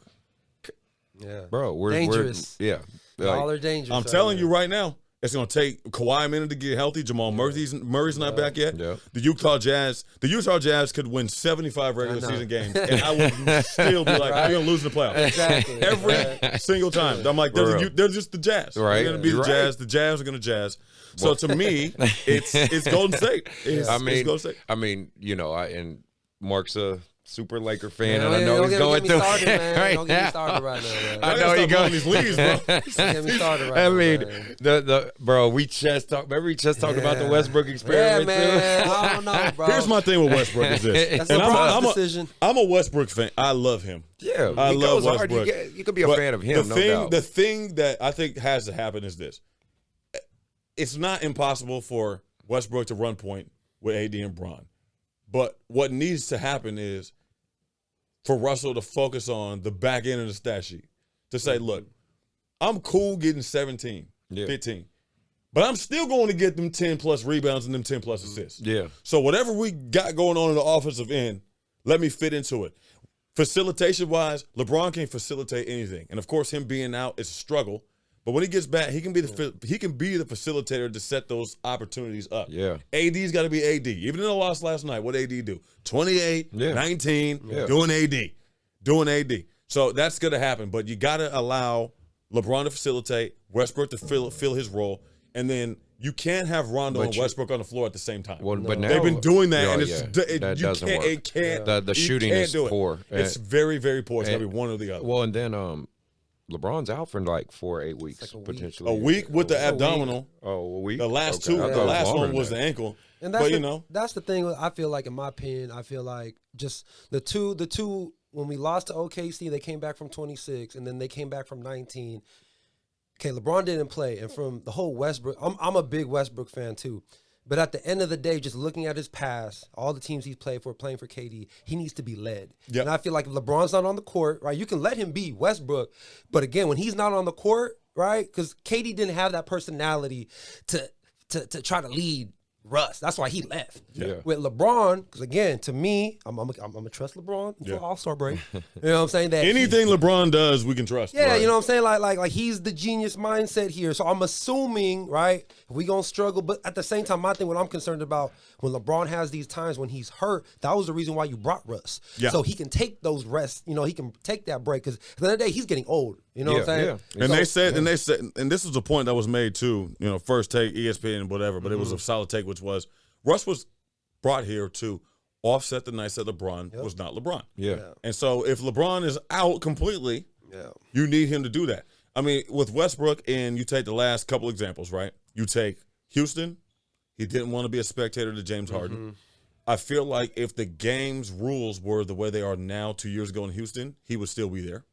Yeah. Bro, we're dangerous. yeah. All are dangerous. I'm telling you right now, it's going to take Kawhi a minute to get healthy. Jamal Murray's not back yet. Yeah. The Utah Jazz could win 75 regular season games, and I would still be like, they're going to lose in the playoffs. Exactly. Every single time. I'm like, they're just the Jazz. Right. They're going to be the Right. Jazz. The Jazz are going to Jazz. So to me, it's Golden State. It's Golden State. I mean, and Mark's a super Laker fan, Man, and I know he's going through through started, it man. right Don't get me now. started right now, man. I know gotta he stop blowing goes. these leads, bro. Don't get me started right I now, mean, man. the bro, we just talked. Remember, we just talked about the Westbrook Yeah, experiment man. too. I don't know, bro. Here's my thing with Westbrook is this. That's And LeBron's decision. I'm a Westbrook fan. I love him. Yeah, I he love goes hard. Westbrook. You could be a But fan of him, the thing that I think has to happen is this. It's not impossible for Westbrook to run point with AD and Bron. But what needs to happen is for Russell to focus on the back end of the stat sheet. To say, look, I'm cool getting 17, 15. But I'm still going to get them 10-plus rebounds and them 10-plus assists. Yeah. So whatever we got going on in the offensive end, let me fit into it. Facilitation-wise, LeBron can't facilitate anything. And, of course, him being out is a struggle. But when he gets back, he can be the facilitator to set those opportunities up. Yeah. AD's got to be AD. Even in the loss last night, what AD do? 28, 19, doing AD. So that's going to happen. But you got to allow LeBron to facilitate, Westbrook to fill his role, and then You can't have Rondo and you- Westbrook on the floor at the same time. Well, but now They've been doing that, Oh, and that you doesn't can't, work. it can't. The you shooting can't is do it. poor. It's very, very poor. It's got to be one or the other. Well, and then LeBron's out for like 4 or 8 weeks like a week. potentially. A week with the abdominal. Oh, a week. The last Okay. two, I the thought it last longer one than was that. the ankle. And But that's the thing. I feel like, in my opinion, I feel like just the two when we lost to OKC, they came back from 26, and then they came back from 19. Okay, LeBron didn't play, and from the whole Westbrook, I'm a big Westbrook fan too. But at the end of the day, just looking at his past, all the teams he's played for, playing for KD, he needs to be led. Yep. And I feel like if LeBron's not on the court, right, you can let him be Westbrook. But again, when he's not on the court, right, because KD didn't have that personality to try to lead Russ. That's why he left. Yeah. With LeBron, because again, to me, I'm gonna trust LeBron until Yeah. All-Star break. You know what I'm saying? That Anything LeBron does, we can trust. yeah, Right. you know what I'm saying? Like he's the genius mindset here. So I'm assuming, right, we gonna struggle. But at the same time, my thing, what I'm concerned about, when LeBron has these times when he's hurt, that was the reason why you brought Russ. Yeah. So he can take those rests, he can take that break. Because at the end of the day, he's getting old. You know what I'm saying? Yeah. And So- they said, and this was a point that was made too. First take, ESPN, whatever. But it was a solid take, which was Russ was brought here to offset the nights that LeBron was not LeBron. Yeah. And so if LeBron is out completely, Yeah. you need him to do that. I mean, with Westbrook, and you take the last couple examples, right? You take Houston. He didn't want to be a spectator to James Harden. I feel like if the game's rules were the way they are now 2 years ago in Houston, he would still be there.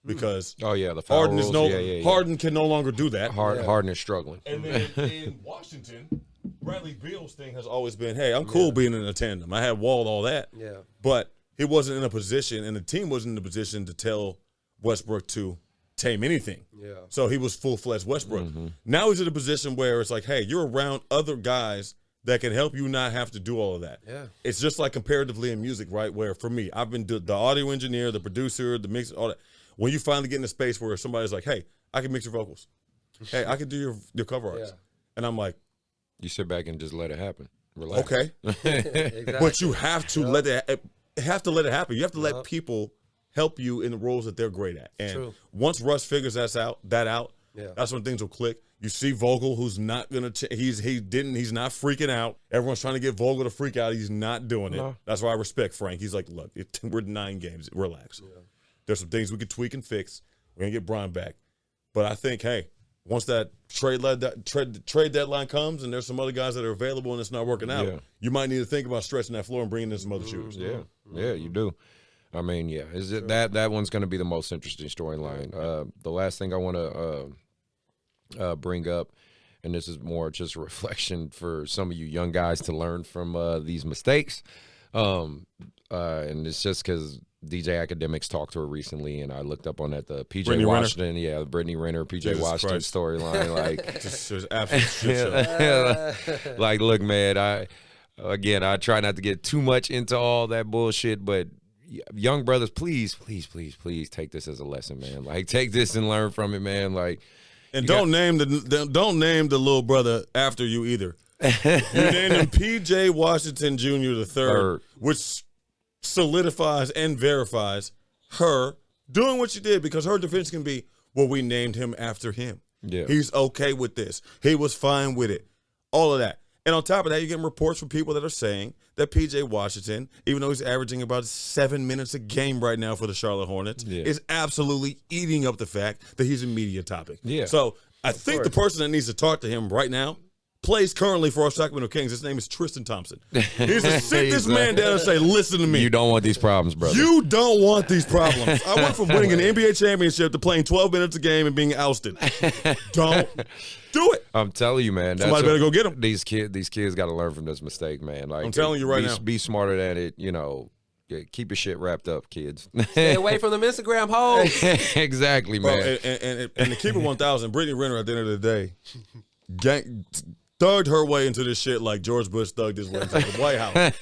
Because Oh yeah, the foul Harden rules. is no yeah. Harden can no longer do that. Harden is struggling. And then in Washington, Bradley Beal's thing has always been, hey, I'm cool being in a tandem. I had Wall, all that. Yeah. But he wasn't in a position, and the team wasn't in a position to tell Westbrook to tame anything. Yeah. So he was full-fledged Westbrook. Now he's in a position where it's like, hey, you're around other guys that can help you not have to do all of that. Yeah. It's just like comparatively in music, right, where for me, I've been the audio engineer, the producer, the mix, all that. When you finally get in a space where somebody's like, hey, I can mix your vocals. Hey, I can do your cover arts. Yeah. And I'm like, You sit back and just let it happen. Relax. okay. Exactly. But you have to let it happen. You have to let people help you in the roles that they're great at. And True. once Russ figures that out, Yeah. that's when things will click. You see Vogel, who's not gonna. He's not freaking out. Everyone's trying to get Vogel to freak out. He's not doing it. No. That's why I respect Frank. He's like, look, we're 9 games. Relax. There's some things we could tweak and fix. We're gonna get Brian back. But I think, hey, once that trade deadline comes and there's some other guys that are available and it's not working out, Yeah. you might need to think about stretching that floor and bringing in some other shooters. Yeah, you do. I mean, yeah, is it that one's going to be the most interesting storyline. The last thing I want to bring up, and this is more just a reflection for some of you young guys to learn from these mistakes, and it's just because DJ Academics talked to her recently, and I looked up on that the PJ Brittany Washington, the Brittany Renner, PJ Jesus Washington Christ. storyline, like. Just absolute shit show. Like, look, man, I try not to get too much into all that bullshit, but young brothers, please take this as a lesson, man. Like, take this and learn from it, man. Like, And don't name the little brother after you either. You named him PJ Washington Jr. the third, which solidifies and verifies her doing what she did, because her defense can be, well, we named him after him. Yeah. He's okay with this. He was fine with it. All of that. And on top of that, you're getting reports from people that are saying that PJ Washington, even though he's averaging about 7 minutes a game right now for the Charlotte Hornets, is absolutely eating up the fact that he's a media topic. Yeah. So I think the person that needs to talk to him right now plays currently for our Sacramento Kings. His name is Tristan Thompson. He's to sit this man down and say, listen to me. you don't want these problems, brother. You don't want these problems. I went from winning an NBA championship to playing 12 minutes a game and being ousted. Don't do it. I'm telling you, man. Somebody better go get him. These kids got to learn from this mistake, man. Like, I'm telling you right now. Be smarter than it. Yeah, keep your shit wrapped up, kids. Stay away from them Instagram hoes. Exactly, Bro, man. and to keep it 1,000, Brittany Renner at the end of the day thugged her way into this shit like George Bush thugged his way into the White House.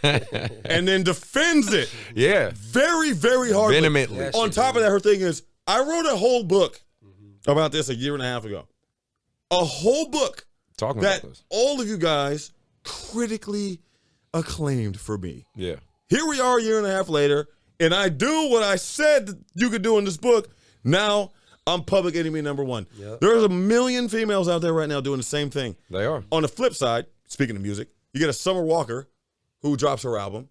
And then defends it Yeah. very, very hardly. Vehemently. Yeah, On top of that, her thing is, I wrote a whole book about this a year and a half ago. A whole book Talking that about this. all of you guys critically acclaimed for me. Yeah. Here we are a year and a half later, and I do what I said that you could do in this book. Now I'm public enemy number one. Yep. There's a million females out there right now doing the same thing. They are. On the flip side, speaking of music, you get a Summer Walker who drops her album,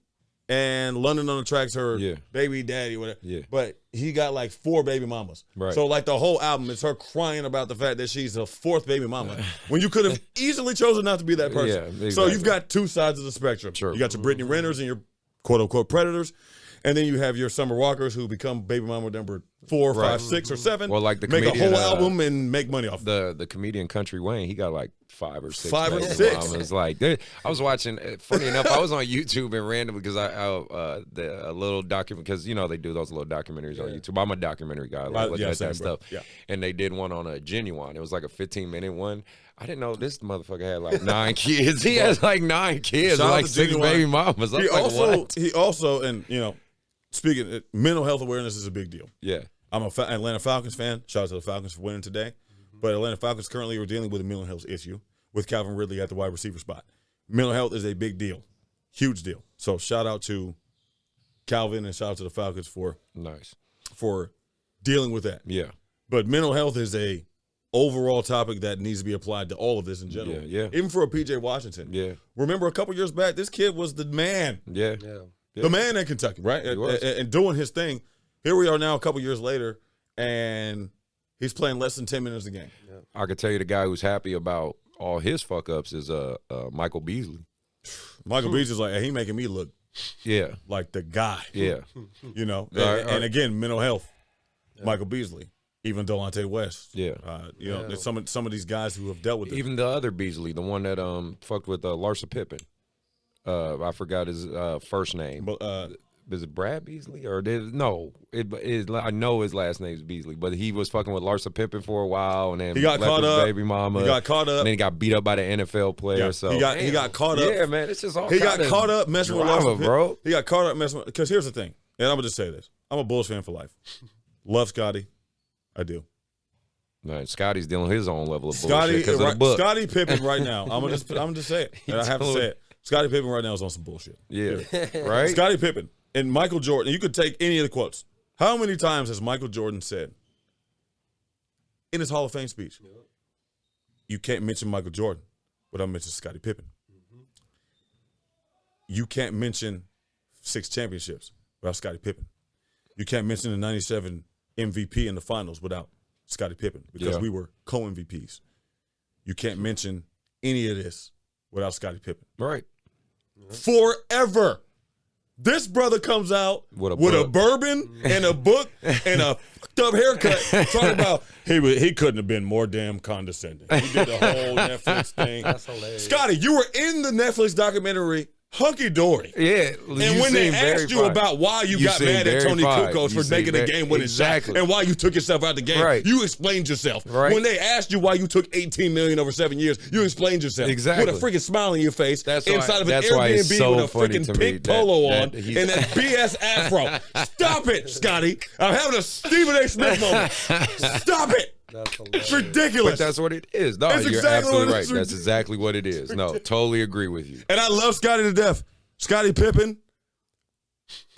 and London on the Track's her baby daddy, whatever. Yeah. But he got like 4 baby mamas. Right. So like the whole album is her crying about the fact that she's the 4th baby mama when you could have easily chosen not to be that person. Yeah, exactly. So you've got 2 sides of the spectrum. Sure. You got your Brittany Renners and your quote unquote predators. And then you have your Summer Walkers who become baby mama number 4, 5, 6, or 7. Well, like the make a comedian, whole album and make money off it. The comedian Country Wayne, he got like 5 or 6. 5 or baby 6. mamas. Like I was watching. Funny enough, I was on YouTube and randomly because a little document because you know they do those little documentaries on YouTube. I'm a documentary guy. I like looking at that stuff. Yeah. And they did one on a Genuine. It was like a 15-minute one. I didn't know this motherfucker had like 9 kids. He has like 9 kids, Shout out like to 6 Genuine. baby mamas. I was like, what? He also, and you know, speaking mental health awareness is a big deal. Yeah. I'm a Atlanta Falcons fan. Shout out to the Falcons for winning today. But Atlanta Falcons currently are dealing with a mental health issue with Calvin Ridley at the wide receiver spot. Mental health is a big deal, huge deal. So shout out to Calvin and shout out to the Falcons for dealing with that. Yeah. But mental health is a overall topic that needs to be applied to all of this in general. Yeah. Even for a PJ Washington. Yeah. Remember a couple years back, this kid was the man. Yeah. The man in Kentucky, right? He was. And doing his thing. Here we are now a couple years later, and he's playing less than 10 minutes a game. I could tell you the guy who's happy about all his fuck ups is Michael Beasley. Michael Beasley's like, hey, he making me look like the guy. Yeah. You know? Right. And again, mental health. Michael Beasley. Even Delonte West. Yeah. You know, there's some of these guys who have dealt with it. Even the other Beasley, the one that fucked with Larsa Pippen. I forgot his first name. But, is it Brad Beasley or I know his last name is Beasley, but he was fucking with Larsa Pippen for a while, and then he got left caught his up. baby mama. He got caught up. And then he got beat up by the NFL player. Yeah, So he got caught up. Yeah, man, it's just all. He got caught up messing with Larsa Pippen, bro. He got caught up messing with. Because here's the thing, and I'm gonna just say this: I'm a Bulls fan for life. Love Scotty, I do. Man, Scotty's dealing with his own level of bullshit because of the book. Scotty Pippen right now. I'm gonna just say it. And I have to say it. Scotty Pippen right now is on some bullshit. Yeah, right. Scotty Pippen and Michael Jordan. You could take any of the quotes. How many times has Michael Jordan said in his Hall of Fame speech, "You can't mention Michael Jordan without mentioning Scottie Pippen. You can't mention 6 championships without Scottie Pippen. You can't mention the 97 MVP in the finals without Scottie Pippen because we were co-MVPs. You can't mention any of this without Scottie Pippen. Right. Forever. This brother comes out with a bourbon and a book and a fucked up haircut talking about he couldn't have been more damn condescending. He did the whole Netflix thing. That's hilarious. Scotty, you were in the Netflix documentary Hunky Dory. Yeah. And when they asked you about why you got mad at Tony Kukoc for making a game winning shot and why you took yourself out the game, you explained yourself. Right. When they asked you why you took $18 million over 7 years, you explained yourself. Exactly. With a freaking smile on your face inside of an Airbnb with a freaking pink polo on and that BS afro. Stop it, Scotty. I'm having a Stephen A. Smith moment. Stop it. That's hilarious. It's ridiculous. But that's what it is. No, It's you're exactly absolutely what it right. is. That's exactly what it is. No, totally agree with you. And I love Scotty to death. Scottie Pippen,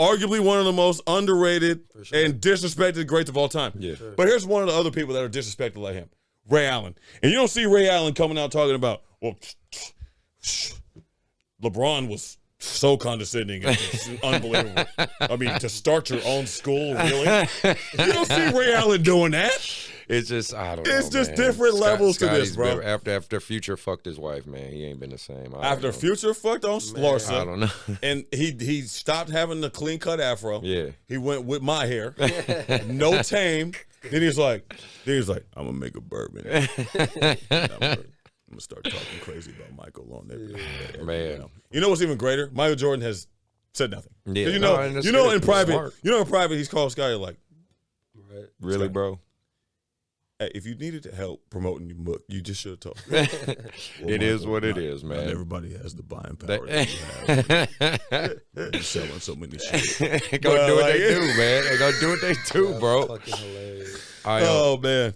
arguably one of the most underrated and disrespected greats of all time. Yeah. But here's one of the other people that are disrespected like him, Ray Allen. And you don't see Ray Allen coming out talking about, well, LeBron was so condescending and just unbelievable. I mean, to start your own school, really? You don't see Ray Allen doing that. It's just, I don't know. It's just man. different levels to this, Scotty's bro. After Future fucked his wife, man, he ain't been the same. After Future fucked on Larsa. I don't know. And he stopped having the clean cut afro. Yeah. He went with my hair. No tame. Then he was like, I'm gonna make a bourbon. I'm gonna start talking crazy about Michael on that. Man. You know what's even greater? Michael Jordan has said nothing. Yeah. You No, know, and that's you know good. in private, Smart. he's called Scotty like, Really, bro? hey, if you needed help promoting your book, you just should have told me. It is what it is, Not man. everybody has the buying power that you have. You're selling so many shit. They gonna do what they do, man. They gonna do what they do, bro. Fucking hilarious. Oh, man.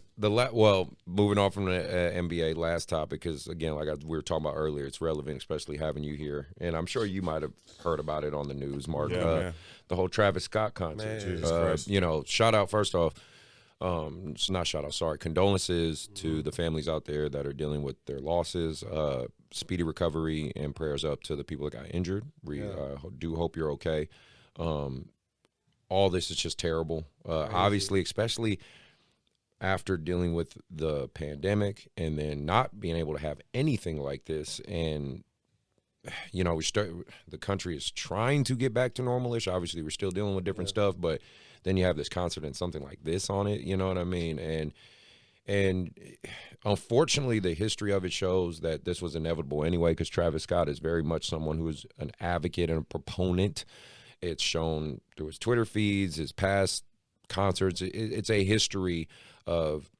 Moving on from the NBA, last topic, because again, like we were talking about earlier, it's relevant, especially having you here, and I'm sure you might have heard about it on the news, Mark. Yeah, man. The whole Travis Scott concert. Jesus Christ. You know, shout out first off. It's not shout out, sorry, condolences to the families out there that are dealing with their losses. Speedy recovery and prayers up to the people that got injured. We do hope you're okay. All this is just terrible. Obviously, especially after dealing with the pandemic and then not being able to have anything like this. And, you know, the country is trying to get back to normal-ish. Obviously, we're still dealing with different stuff, but then you have this concert and something like this on it, you know what I mean? And unfortunately, the history of it shows that this was inevitable anyway, because Travis Scott is very much someone who is an advocate and a proponent. It's shown through his Twitter feeds, his past concerts. It's a history of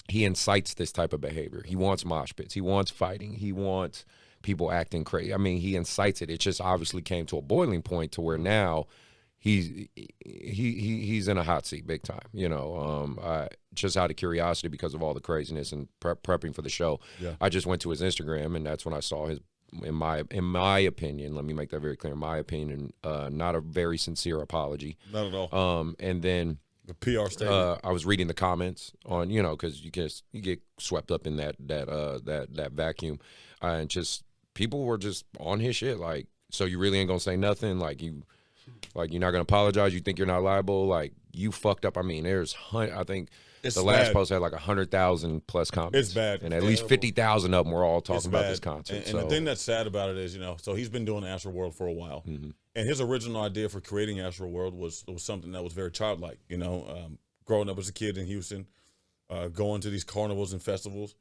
he incites this type of behavior. He wants mosh pits. He wants fighting. He wants people acting crazy. I mean, he incites it. It just obviously came to a boiling point to where now he's in a hot seat big time, you know. Just out of curiosity because of all the craziness and prepping for the show, I just went to his Instagram, and that's when I saw his, in my opinion, let me make that very clear, in my opinion, not a very sincere apology. Not at all. And then the PR statement. I was reading the comments on, you know, because you get swept up in that vacuum, and just people were just on his shit, like, so you really ain't gonna say nothing, like you're not gonna apologize, you think you're not liable, like you fucked up. I mean, there's I think it's the last bad. post had like 100,000 plus comments. It's bad, and at least 50,000 of them were all talking about this concert. And the thing that's sad about it is, you know, so he's been doing Astro World for a while, and his original idea for creating Astro World was something that was very childlike. You know, growing up as a kid in Houston, going to these carnivals and festivals,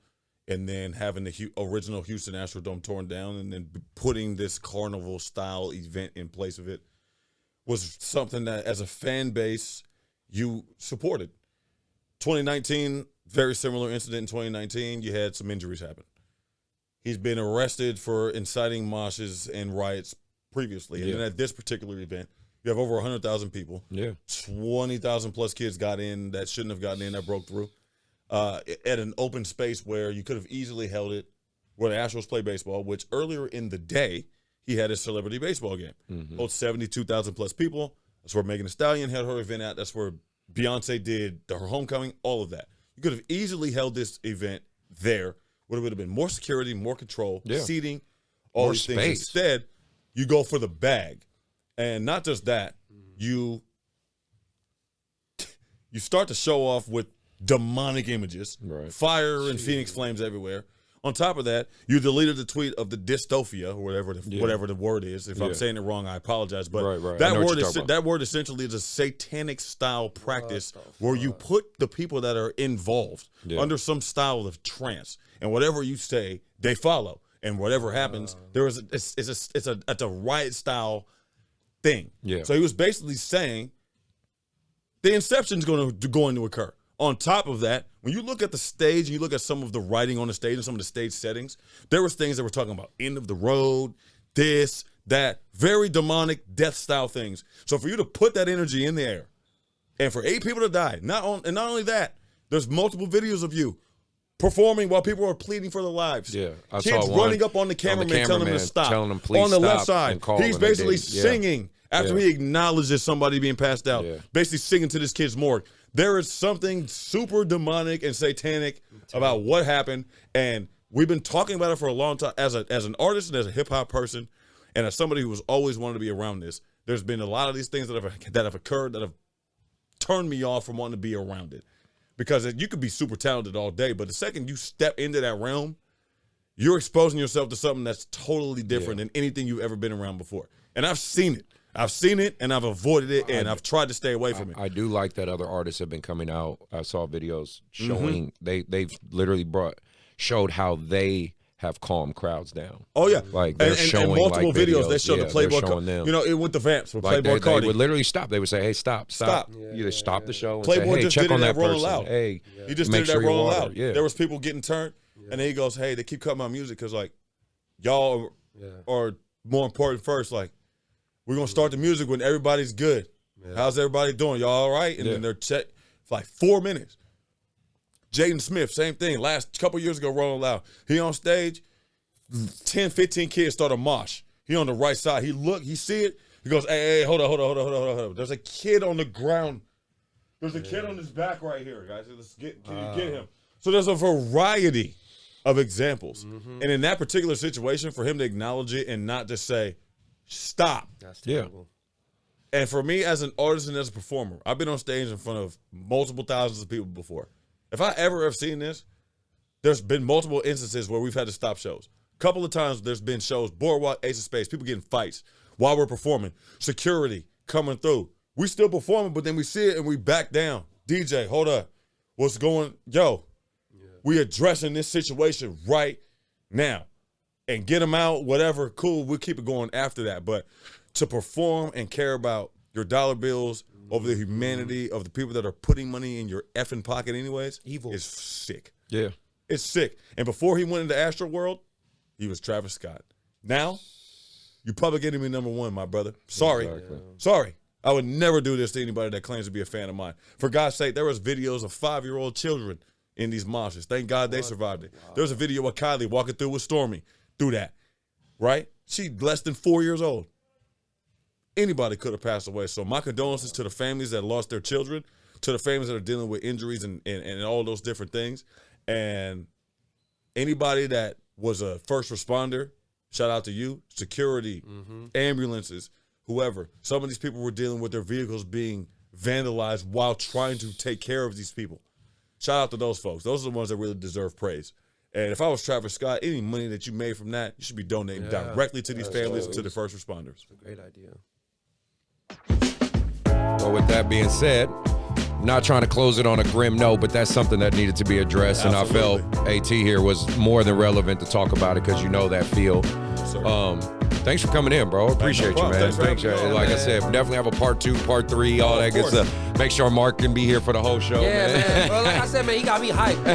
and then having the original Houston Astrodome torn down, and then putting this carnival style event in place of it was something that, as a fan base, you supported. 2019, very similar incident in 2019. You had some injuries happen. He's been arrested for inciting moshes and riots previously. And then at this particular event, you have over 100,000 people. 20,000 plus kids got in that shouldn't have gotten in, that broke through. At an open space where you could have easily held it where the Astros play baseball, which earlier in the day, he had his celebrity baseball game. Holds 72,000 plus people. That's where Megan Thee Stallion had her event at. That's where Beyonce did her homecoming, all of that. You could have easily held this event there. Would have been more security, more control, seating, all more these space. things. Instead, you go for the bag. And not just that, you start to show off with demonic images, fire and Phoenix flames everywhere. On top of that, you deleted the tweet of the dystophia, or whatever the word is. If I'm saying it wrong, I apologize. But that word essentially is a satanic style practice where you put the people that are involved under some style of trance, and whatever you say, they follow, and whatever happens, it's a riot style thing. So he was basically saying the inception is going to occur. On top of that, when you look at the stage and you look at some of the writing on the stage and some of the stage settings, there was things that were talking about end of the road, this, that, very demonic death style things. So for you to put that energy in the air and for 8 people to die, not only that, there's multiple videos of you performing while people are pleading for their lives. I Kids saw one running up on the cameraman telling him to stop. Telling him, please on the stop, left side, he's basically singing after he acknowledges somebody being passed out, basically singing to this kid's morgue. There is something super demonic and satanic about what happened, and we've been talking about it for a long time. As an artist and as a hip hop person, and as somebody who has always wanted to be around this, there's been a lot of these things that have occurred that have turned me off from wanting to be around it. Because you could be super talented all day, but the second you step into that realm, you're exposing yourself to something that's totally different than anything you've ever been around before. And I've seen it. And I've avoided it, and I've tried to stay away from it. I do like that other artists have been coming out. I saw videos showing they've literally showed how they have calmed crowds down. Oh yeah, like they're showing and multiple like videos. They showed the Playboy Cardi. You know, it with the Vamps with like Playboy Cardi. They would literally stop. They would say, "Hey, stop!" Either stop the show and Playboy say, "Hey, just check did on it that at Rolling person." Loud. Hey, he just make did it sure at Rolling you're Loud. There was people getting turned, and then he goes, "Hey, they keep cutting my music because like y'all are more important first. Like we're gonna start the music when everybody's good. How's everybody doing? Y'all all right?" And then they're check for like 4 minutes. Jaden Smith, same thing. Last couple years ago, Rolling Loud. He on stage, 10, 15 kids start a mosh. He on the right side. He see it. He goes, hey, hold on. There's a kid on the ground There's a kid on his back right here, guys. Let's get him. So there's a variety of examples. And in that particular situation, for him to acknowledge it and not just say, stop. That's terrible. And for me as an artist and as a performer, I've been on stage in front of multiple thousands of people before. If I ever have seen this, there's been multiple instances where we've had to stop shows. A couple of times there's been shows, Boardwalk, Ace of Spades, people getting fights while we're performing. Security coming through. We still performing, but then we see it and we back down. DJ, hold up. What's going? Yo, we addressing this situation right now. And get them out, whatever, cool. We'll keep it going after that. But to perform and care about your dollar bills over the humanity of the people that are putting money in your effing pocket anyways, evil, is sick. Yeah. It's sick. And before he went into Astro World, he was Travis Scott. Now, you public enemy number one, my brother. Sorry. Exactly. Sorry. I would never do this to anybody that claims to be a fan of mine. For God's sake, there was videos of 5-year-old children in these moshes. Thank God they survived it. Wow. There was a video of Kylie walking through with Stormy through that, right? She less than 4 years old. Anybody could have passed away. So my condolences to the families that lost their children, to the families that are dealing with injuries and all those different things. And anybody that was a first responder, shout out to you, security, ambulances, whoever. Some of these people were dealing with their vehicles being vandalized while trying to take care of these people. Shout out to those folks. Those are the ones that really deserve praise. And if I was Travis Scott, any money that you made from that, you should be donating directly to these families and to the first responders. It's a great idea. Well, with that being said, I'm not trying to close it on a grim note, but that's something that needed to be addressed. Absolutely. And I felt AT here was more than relevant to talk about it because you know that feel. Thanks for coming in, bro. Appreciate you, man. Thanks for having me on, like man. I said, definitely have a part 2, part 3, all that good stuff. Make sure Mark can be here for the whole show, man. Well, like I said, man, he got me hyped.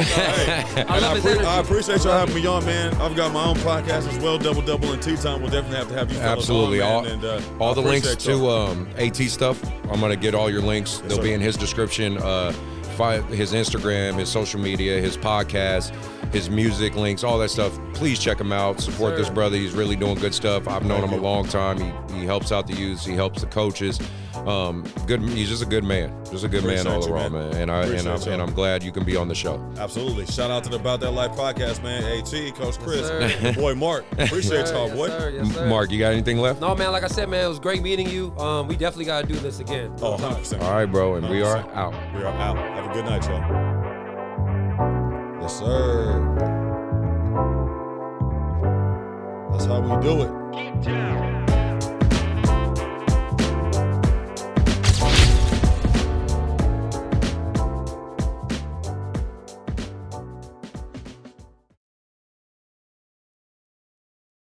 I love his energy. I appreciate y'all having me on, man. I've got my own podcast as well, Double Double and Tea Time. We'll definitely have to have you fellas Absolutely. on, man. All the links to AT stuff, I'm going to get all your links. They'll be in his description. His Instagram, his social media, his podcast, his music links, all that stuff. Please check him out. Support this brother. He's really doing good stuff. I've known him a long time. He helps out the youth. He helps the coaches. He's just a good man. Just a good man all around, man. And I'm glad you can be on the show. Absolutely. Shout out to the About That Life podcast, man. AT, Coach Chris, your boy Mark. Appreciate y'all, boy. Yes, sir. Mark, you got anything left? No, man. Like I said, man, it was great meeting you. We definitely got to do this again. Oh, 100%. All right, bro. And 100%. we are out. We are out. Have a good night, y'all. Yes, sir. That's how we do it. Get down.